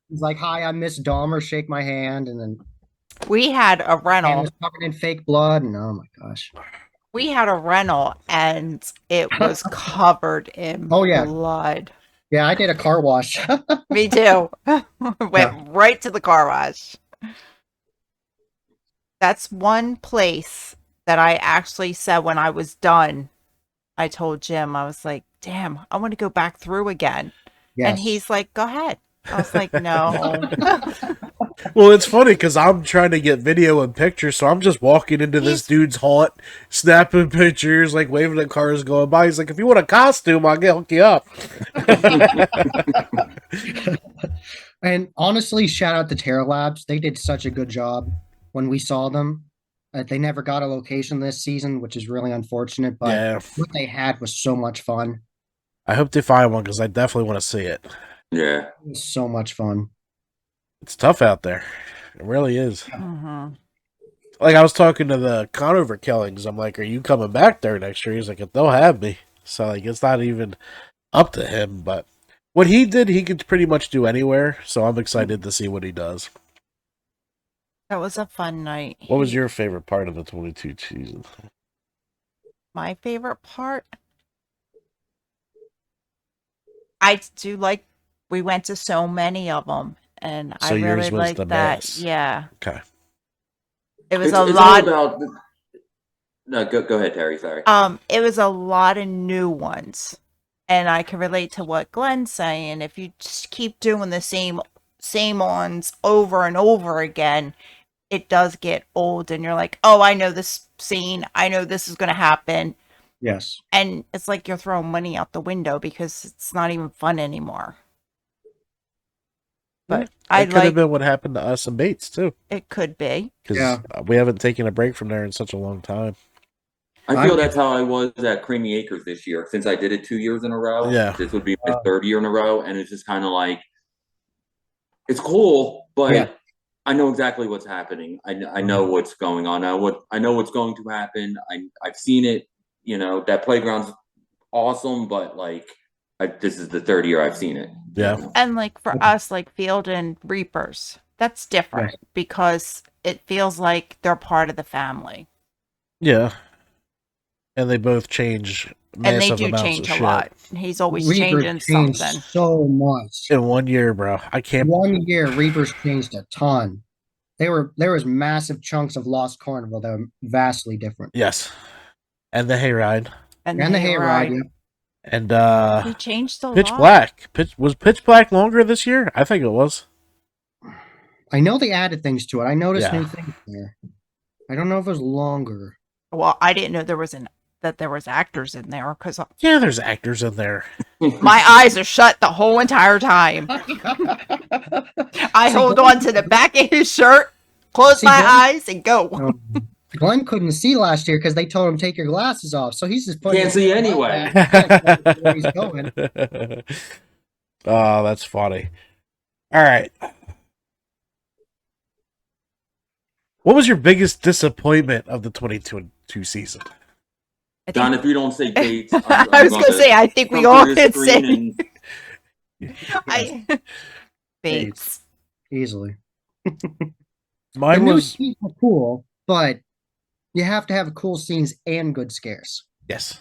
He's like, "Hi, I'm Miss Dahmer." Shake my hand, and then We had a hand rental. was covered in fake blood. And oh my gosh, We had a rental and it was covered in Oh, yeah. blood. yeah, I did a car wash. Me too. Went right to the car wash. That's one place that I actually said when I was done. I told Jim, I was like, damn, I want to go back through again. Yes. And he's like, go ahead. I was like, no. Well, it's funny because I'm trying to get video and pictures, so I'm just walking into this He's- dude's haunt, snapping pictures, like waving at cars going by. He's like, if you want a costume, I'll hook you up. And honestly, shout out to Terra Labs. They did such a good job when we saw them. They never got a location this season, which is really unfortunate. But Yeah. what they had was so much fun. I hope they find one because I definitely want to see it. Yeah. It was so much fun. It's tough out there. It really is. Mhm. Like I was talking to the Conover Killings. I'm like, "Are you coming back there next year?" He's like, "They'll have me." So like, it's not even up to him. But what he did, he could pretty much do anywhere. So I'm excited to see what he does. That was a fun night. What was your favorite part of the 22 season? My favorite part? I do like, we went to so many of them, and So I yours really was like the that. best. Yeah. Okay. It was It's, a it's lot. all about. No, go ahead, Terry. Sorry. It was a lot of new ones. And I can relate to what Glenn's saying. If you just keep doing the same ones over and over again, it does get old and you're like, "Oh, I know this scene. I know this is going to happen." Yes. And it's like you're throwing money out the window because it's not even fun anymore. But I That could have like been what happened to us and Bates too, it could be. because Yeah. we haven't taken a break from there in such a long time. I I'm- feel that's how I was at Creamy Acres this year. Since I did it 2 years in a row, Yeah. this would be my third year in a row, and it's just kind of like it's cool, but Yeah. I know exactly what's happening. I know what's going on. I know what's going to happen. I've seen it. You know, that playground's awesome, but like this is the third year I've seen it. Yeah. You know? And like for us, like Field and Reapers, that's different Yes. because it feels like they're part of the family. Yeah. And they both change And they massive do amounts change of a shit. lot. He's always Reaper changing changed something. so much. In 1 year, bro. I can't. 1 year, Reapers changed a ton. There was massive chunks of Lost Carnival that were vastly different. Yes. And the hayride. And the hayride, yeah. And He changed a Pitch lot. Black. Was Pitch Black longer this year? I think it was. I know they added things to it. I noticed Yeah. new things there. I don't know if it was longer. Well, I didn't know there was actors in there because Yeah, there's actors in there. my eyes are shut the whole entire time. I See, hold Glenn- on to the back of his shirt, close See, my Glenn- eyes, and go. Glenn couldn't see last year because they told him take your glasses off. So he's just putting Can't his see hand up anyway. there, where he's going. Oh, that's funny. All right. What was your biggest disappointment of the 2022 season? I think- Don, if you don't say Bates, I was going to say, I think we come all through the can screen say and Bates. Easily. The Mine new was scenes were cool, but you have to have cool scenes and good scares. yes.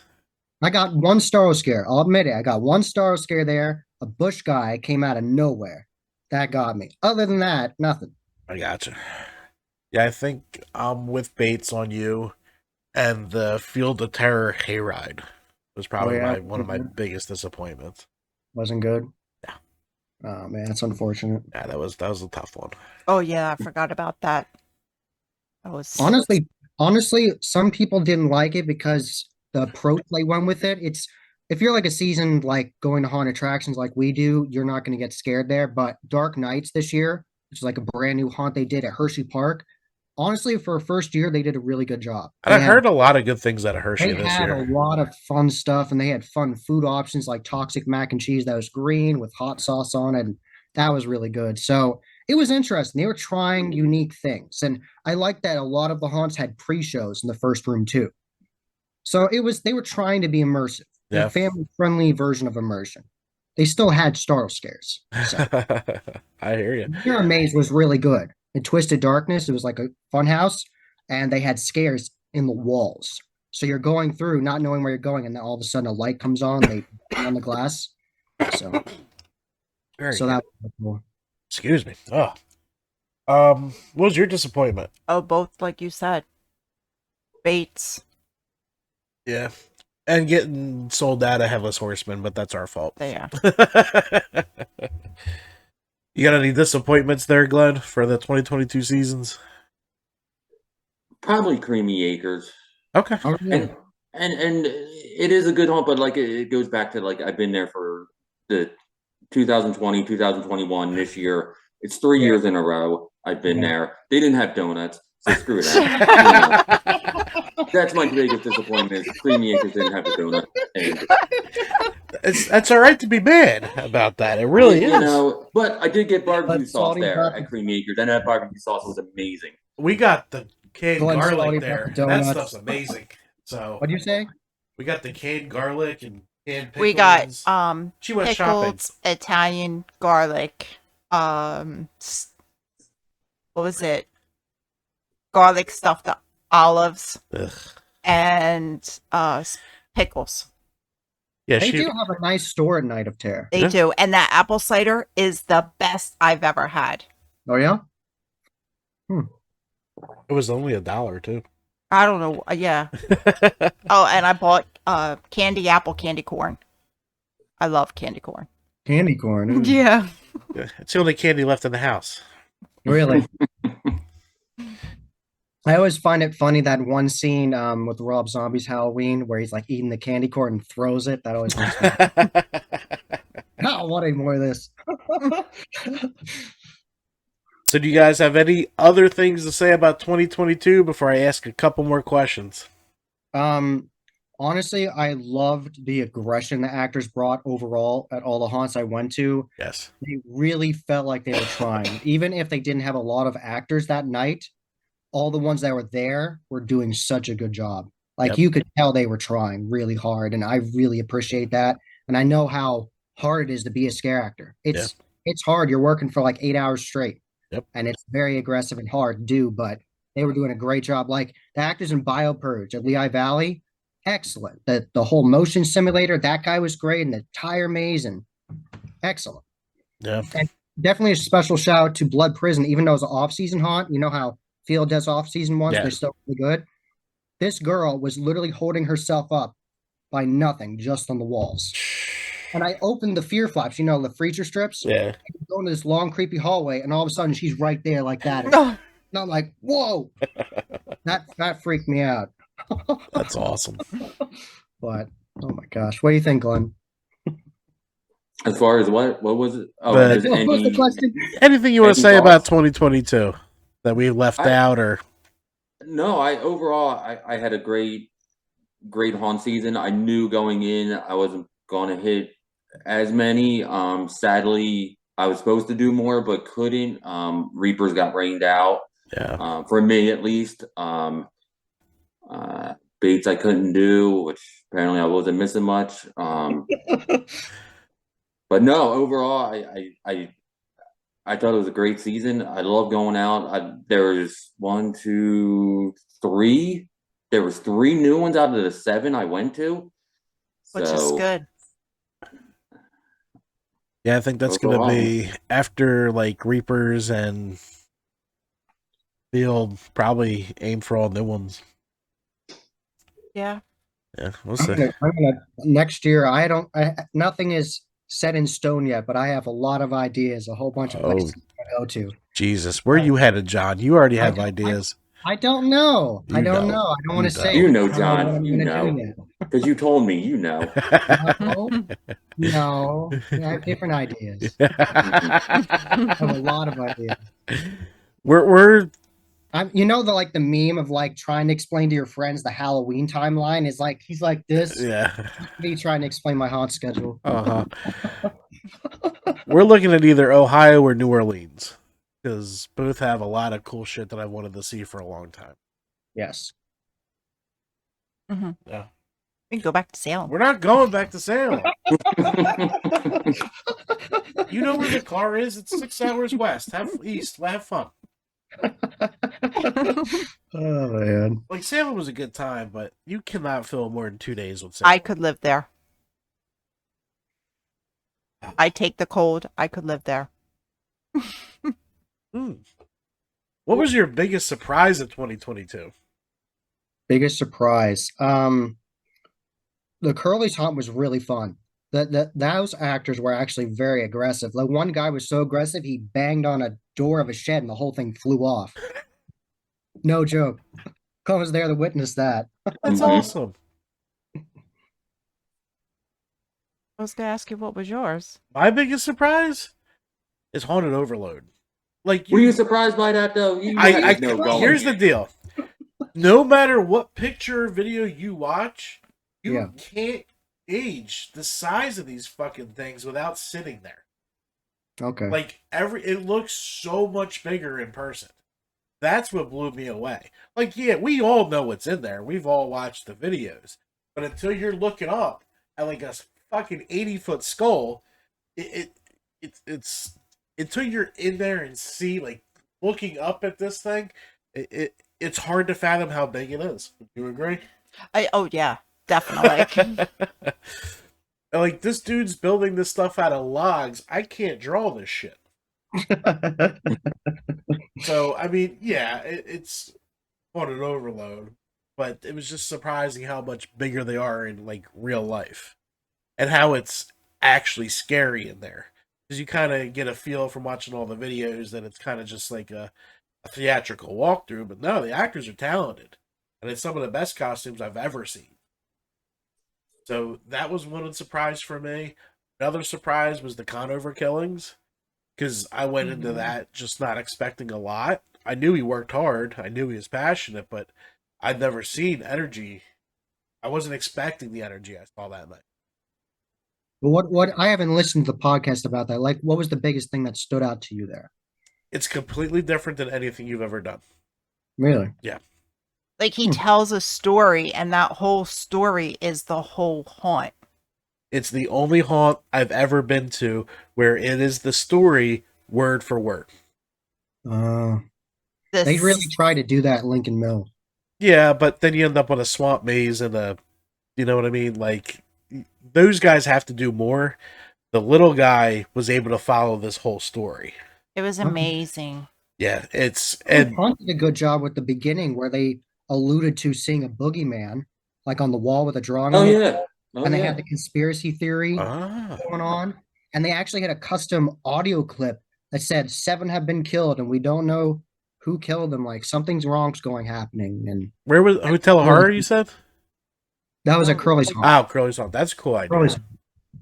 I got one Starro scare. I'll admit it. I got one Starro scare there. A bush guy came out of nowhere. That got me. Other than that, nothing. I gotcha. Yeah, I think I'm with Bates on you, and the Field of Terror hayride was probably yeah? one of my biggest disappointments. Wasn't good. Yeah. Oh man, that's unfortunate. Yeah, that was a tough one. Oh, yeah, I forgot about that. That was Honestly, some people didn't like it because the approach they went with it. It's if you're like a seasoned like going to haunted attractions like we do, you're not going to get scared there. But Dark Nights this year, which is like a brand new haunt they did at Hershey Park. Honestly, for a first year, they did a really good job. And I They heard a lot of good things out of Hershey They this had a year. lot of fun stuff, and they had fun food options like toxic mac and cheese that was green with hot sauce on it. And that was really good. So it was interesting. They were trying unique things, and I like that a lot of the haunts had pre-shows in the first room too. So they were trying to be immersive, Yeah. a family-friendly version of immersion. They still had startle scares. So I hear you. Mirror Maze was really good. In Twisted Darkness, it was like a fun house, and they had scares in the walls. So you're going through, not knowing where you're going, and then all of a sudden a light comes on, they turn on the glass. So Very so good. that was cool. Excuse me. Oh. What was your disappointment? Oh, both like you said. Bates. Yeah. And getting sold out of Headless Horseman, but that's our fault. There. You got any disappointments there, Glenn, for the 2022 seasons? probably Creamy Acres. Okay. Oh, yeah. And it is a good haunt, but like it goes back to like I've been there for the 2020, 2021, this year. It's 3 Yeah. years in a row I've been Yeah. there. They didn't have donuts, so screw that. You know, that's my biggest disappointment. Is Creamy Acres didn't have a donut. And That's all right to be mad about that. It really you is. know, but I did get barbecue But sauce salty there barbecue. at Creamy Acres, and that barbecue sauce was amazing. We got the canned Glenn's garlic salty there. about the That donuts. stuff's amazing. So What'd you say? we got the canned garlic and canned pickles. We got She went shopping. pickled Italian garlic. What was it? Garlic stuffed olives Ugh. and pickles. Yeah, They she. do have a nice store at Night of Terror. They Yeah. do, and that apple cider is the best I've ever had. Oh yeah. It was only $1 too. I don't know. Yeah. Oh, and I bought candy apple candy corn. I love candy corn. Candy corn. Ooh. Yeah. Yeah, it's the only candy left in the house. Really? I always find it funny that one scene with Rob Zombie's Halloween where he's like eating the candy corn and throws it. That always makes me I don't want any more of this. So, do you guys have any other things to say about 2022 before I ask a couple more questions? Honestly, I loved the aggression the actors brought overall at all the haunts I went to. Yes. They really felt like they were trying. Even if they didn't have a lot of actors that night, all the ones that were there were doing such a good job. Like Yep. you could tell they were trying really hard, and I really appreciate that. And I know how hard it is to be a scare actor. It's hard. You're working for like 8 hours straight. Yep. And it's very aggressive and hard to do, but they were doing a great job. Like the actors in BioPurge at Lehigh Valley, excellent. The whole motion simulator, that guy was great, and the tire maze, and excellent. Yeah. And definitely a special shout out to Blood Prison, even though it's an off-season haunt. You know how Field does off-season ones, Yeah. they're still really good. This girl was literally holding herself up by nothing, just on the walls. And I opened the fear flaps, you know, the freezer strips. Yeah. Go into this long, creepy hallway, and all of a sudden she's right there like that. And Oh, I'm like, whoa. That freaked me out. That's awesome. But oh my gosh. What do you think, Glenn? As far as what was it? Oh, But- there's What was the any, question? Anything you want to Any say about thoughts? 2022 that we left out or no, I had a great haunt season. I knew going in I wasn't going to hit as many. Sadly, I was supposed to do more but couldn't. Reapers got rained out. yeah. For me at least. Baits I couldn't do, which apparently I wasn't missing much. But no, overall, I thought it was a great season. I love going out. There was 1, 2, 3. There was 3 new ones out of the 7 I went to. which is good. Yeah, I think that's going to Overall. be after like Reapers and Field, probably aim for all new ones. Yeah. Yeah, we'll see. Next year, nothing is set in stone yet, but I have a lot of ideas, a whole bunch of Oh. places to go to. Jesus, where you headed, John? You already have I- ideas. I don't know. I You don't know. know. I don't want You to know. say. You it. know, I don't John, what I'm you gonna do know. yet. Because you told me, you know. No, I have different ideas. I have a lot of ideas. we're You know the meme of like trying to explain to your friends the Halloween timeline is like he's like this. yeah. Me trying to explain my haunt schedule. Uh-huh. We're looking at either Ohio or New Orleans because both have a lot of cool shit that I wanted to see for a long time. Yes. Yeah. We can go back to Salem. We're not going back to Salem. You know where the car is? It's 6 hours west. Have fun. Oh man. Like Salem was a good time, but you cannot fill more than 2 days with Salem. I could live there. I take the cold. I could live there. What was your biggest surprise of 2022? Biggest surprise. The Curly's haunt was really fun. Those actors were actually very aggressive. Like one guy was so aggressive he banged on a door of a shed and the whole thing flew off. No joke. I was there to witness that. That's Mhm. awesome. I was going to ask you what was yours. My biggest surprise is Haunted Overload. Like Were you surprised by that though? You had to know going here's the in. deal. No matter what picture or video you watch, you Yeah. can't gauge the size of these fucking things without sitting there. Okay. Like it looks so much bigger in person That's what blew me away. Like, yeah, we all know what's in there. We've all watched the videos. But until you're looking up at like a fucking 80-foot skull, it's until you're in there and see, like, looking up at this thing, it's hard to fathom how big it is. Do you agree? Oh yeah, definitely. Like, this dude's building this stuff out of logs. I can't draw this shit. So, I mean, yeah, it's on an overload, but it was just surprising how much bigger they are in, like, real life, and how it's actually scary in there. Because you kind of get a feel from watching all the videos that it's kind of just like a theatrical walkthrough, but no, the actors are talented, and it's some of the best costumes I've ever seen. So that was one surprise for me. Another surprise was the Conover killings, because I went into that just not expecting a lot. I knew he worked hard. I knew he was passionate, but I'd never seen energy. I wasn't expecting the energy I saw that night. But what I haven't listened to the podcast about that. Like, what was the biggest thing that stood out to you there? It's completely different than anything you've ever done. Really? Like, he tells a story, and that whole story is the whole haunt. It's the only haunt I've ever been to where it is the story word for word. This, They really try to do that at Lincoln Mill. Yeah, but then you end up on a swamp maze and you know what I mean? Like, those guys have to do more. The little guy was able to follow this whole story. it was amazing. Yeah, it's, And and Hunt did a good job with the beginning where they alluded to seeing a boogeyman, like on the wall with a drawing Oh on it. yeah. Oh, And they yeah. had the conspiracy theory ah, going on. And they actually had a custom audio clip that said 7 have been killed and we don't know who killed them. Like, something's wrong's happening. And where was Hotel of Horror? You said? that was a Curly's Haunt. Oh, Crowley's Haunt. That's a cool idea. Curly's.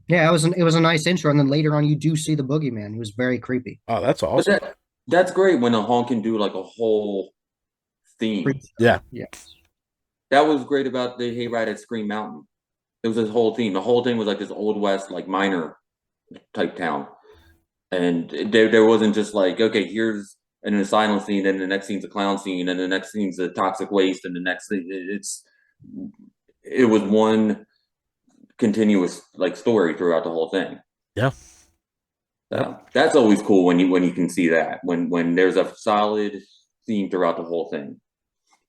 Yeah, it was a nice intro. And then later on, you do see the boogeyman. He was very creepy. Oh, that's But awesome. that's great when a haunt can do like a whole theme. Yeah. Yes. That was great about the hayride at Scream Mountain. It was this whole theme. The whole thing was like this old west, like miner type town, and there wasn't just like, okay, here's an asylum scene, and the next scene's a clown scene, and the next scene's a toxic waste, and the next thing it was one continuous like story throughout the whole thing. Yeah. So that's always cool when you can see that when there's a solid theme throughout the whole thing.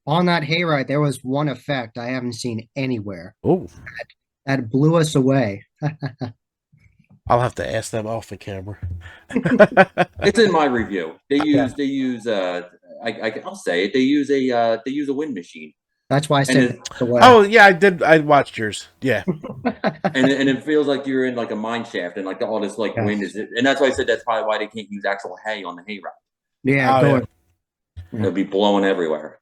On that hayride, there was one effect I haven't seen anywhere Oh, that blew us away. I'll have to ask them off the camera. It's in my review. They use I'll say it. They use a wind machine, That's why I And said it- blew us away. Oh, yeah, I did. I watched yours. Yeah. and it feels like you're in like a mine shaft, and like all this like Yes. wind is, and that's why I said that's probably why they can't use actual hay on the hayride. Yeah, Oh, go yeah. ahead. It'll be blowing everywhere,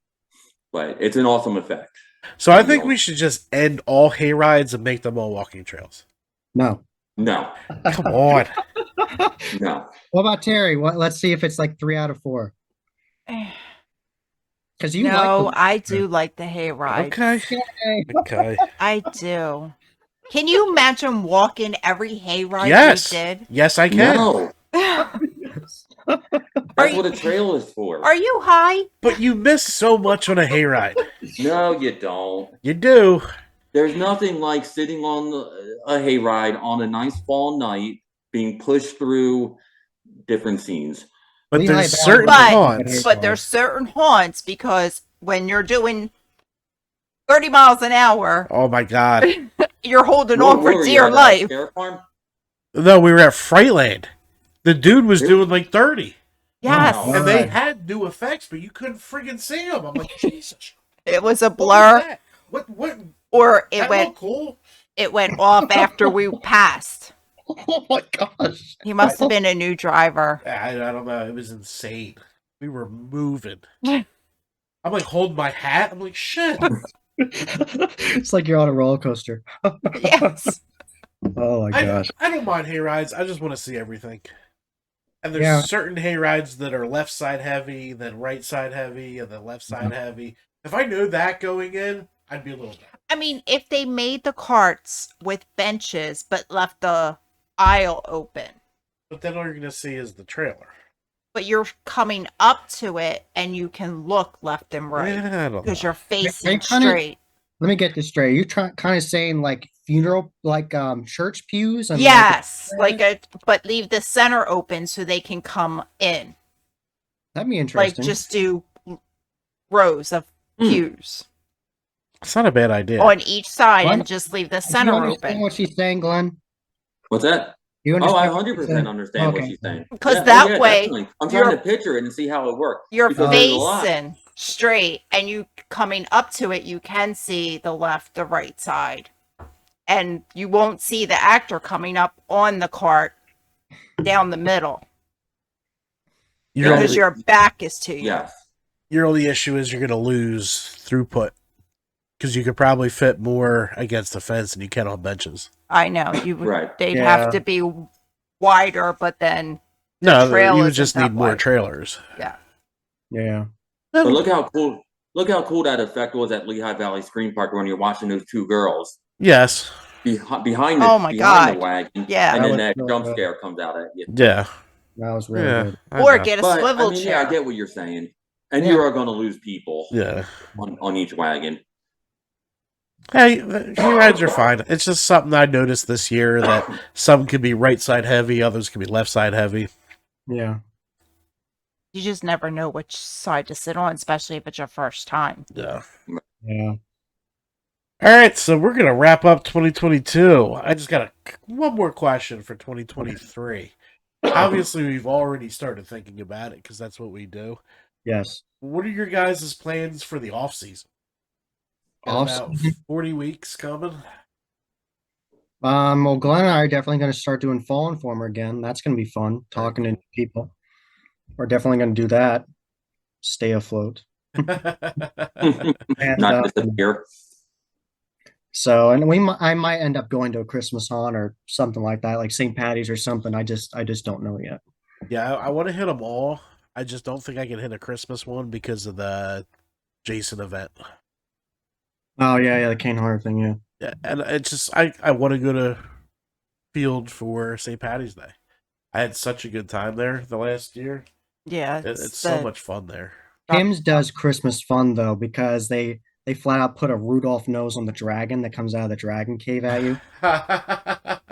but it's an awesome effect. So I think we should just end all hay rides and make them all walking trails. No. No, Come on. no. What about Terry? Let's see if it's like 3 out of 4. Because you No, like I do like the hayride. Okay. Okay. I do. Can you imagine walking every hayride Yes. we did? Yes, I can. No, Are that's what a trail is for. you high? But you miss so much on a hayride. No, you don't. You do. There's nothing like sitting on a hayride on a nice fall night, being pushed through different scenes. But Lehigh there's Valley- certain But- haunts. But there's certain haunts because when you're doing 30 miles an hour, Oh my God. you're holding Where- on where for were you dear at, life. Scare Farm? No, we were at Frightland. The dude was Really? doing like 30. Yes. Wow. And they Right. had new effects, but you couldn't friggin' see them. I'm like, Jesus. It was a What was blur, that? What? or That it went look cool? off after we passed. Oh my gosh. He must have been a new driver. I don't know. It was insane. We were moving. I'm like holding my hat. I'm like, shit. It's like you're on a roller coaster. Yes. Oh my gosh. I don't mind hay rides. I just want to see everything. And there's Yeah. certain hay rides that are left side heavy, then right side heavy, and then left side heavy. If I knew that going in, I'd be a little better. I mean, if they made the carts with benches but left the aisle open. But then all you're going to see is the trailer. but you're coming up to it and you can look left and right Yeah, I don't because know. you're facing kinda- straight. Let me get this straight. You're kind of saying like funeral, like church pews, and Yes, but leave the center open so they can come in. that'd be Like interesting. just do rows of pews It's not a bad idea. on each side What? and just leave the Do you center understand open. what she's saying, Glenn? What's that? You Oh, I understand? what she's 100% saying? understand what Okay. she's saying. Because Yeah, that yeah, way definitely. I'm trying you're- to picture it and see how it works. You're Because there's a lot. facing straight and you coming up to it, you can see the left, the right side. And you won't see the actor coming up on the cart down the middle Your because only, your back is to you. Yes. your only issue is you're going to lose throughput because you could probably fit more against the fence than you can on benches. I know you would. Right. They'd Yeah. have to be wider, but then No, trail you would isn't just that need more wide. trailers. yeah. Yeah. But look how cool that effect was at Lehigh Valley Screen Park when you're watching those two girls Yes. behind the Oh my behind the God. wagon. Yeah. And That then was that really jump good. scare comes out at you. Yeah. That was really Yeah. good. I Or know. get a But swivel I mean, chair. yeah, I get what you're saying. And Yeah. you are gonna lose people Yeah. on each wagon. Hey, the rides are fine. It's just something I noticed this year that some could be right side heavy, others could be left side heavy. Yeah. You just never know which side to sit on, especially if it's your first time. Yeah. Yeah. All right, so we're gonna wrap up 2022. I just got one more question for 2023. Obviously, we've already started thinking about it because that's what we do. Yes. What are your guys' plans for the off season? Got about Off-season? 40 weeks coming. Well, Glenn and I are definitely going to start doing Fall Informer again. That's going to be fun, talking to people. We're definitely going to do that. Stay afloat. And, Not disappear. so, and I might end up going to a Christmas haunt or something like that, like St. Patty's or something. I just don't know yet. Yeah, I want to hit them all. I just don't think I can hit a Christmas one because of the Jason event. Oh yeah, the Kane Hunter thing. Yeah. Yeah, and it's just I want to go to Field for St. Patty's Day. I had such a good time there the last year. Yeah, It's so much fun there. Tim's does Christmas fun though because they flat out put a Rudolph nose on the dragon that comes out of the dragon cave at you.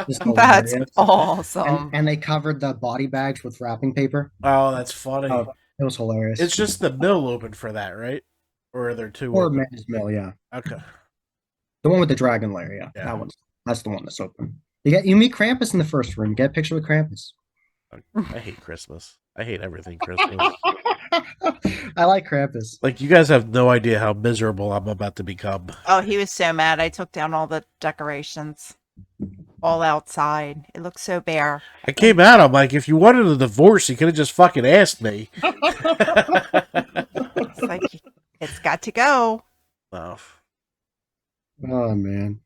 Just That's hilarious. awesome. And they covered the body bags with wrapping paper. Oh, that's funny. Oh, it was hilarious. It's just the mill open for that, right? Or are there two? or open? Man's Mill, yeah. Okay. The one with the dragon lair, yeah. Yeah. That's the one that's open. You meet Krampus in the first room. Get a picture with Krampus. I hate Christmas. I hate everything Christmas. I like Krampus. Like, you guys have no idea how miserable I'm about to become. Oh, he was so mad. I took down all the decorations, all outside. It looked so bare. I came out, I'm like, if you wanted a divorce, you could have just fucking asked me. It's like it's got to go. No. Oh man.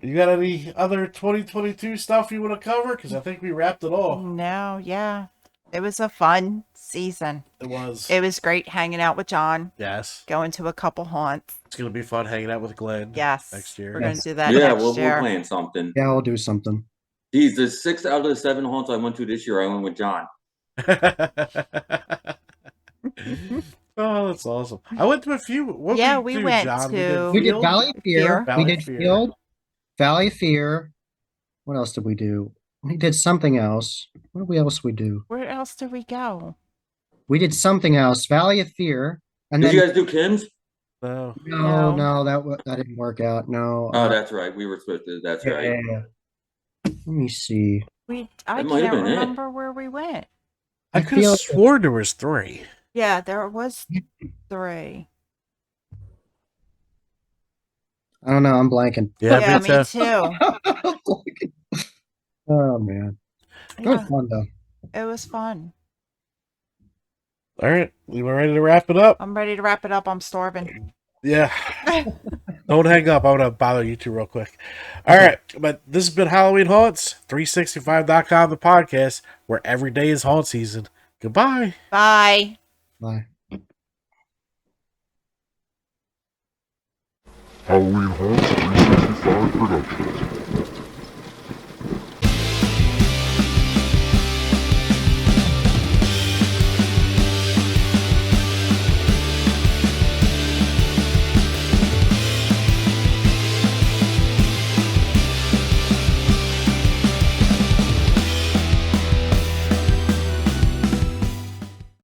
You got any other 2022 stuff you want to cover? Because I think we wrapped it all. No, yeah, it was a fun season. It was. It was great hanging out with John, Yes. going to a couple haunts. It's going to be fun hanging out with Glenn. Yes, Next year. we're gonna Yes. do that Yeah, next we're year. playing something. Yeah, I'll do something. Geez, the 6 out of the 7 haunts I went to this year, I went with John. Oh, that's awesome. I went to a few. What Yeah, did we do, went John? to- We did Field? Valley of Fear. Fear. Valley We of did Fear. Field. Valley of Fear. What else did we do? We did something else. What else we do? Where else did we go? We did something else. Valley of Fear. And Did then you guys do Kim's? No. no, that didn't work out. No. Oh, that's right. We were supposed to. That's yeah, right. yeah, yeah. Let me see. I That might have can't been it. remember where we went. I I could have feel- sworn there was 3. Yeah, there was 3. I don't know. I'm blanking. Yeah, me me too. too. Oh man, it was Yeah, fun though. it was fun. All right. We were ready to wrap it up. I'm ready to wrap it up. I'm starving. Yeah. Don't hang up. I want to bother you two real quick. All right. But this has been Halloween Haunts, 365.com, the podcast, where every day is haunt season. Goodbye. Bye. Bye. Halloween Haunts 365 Productions.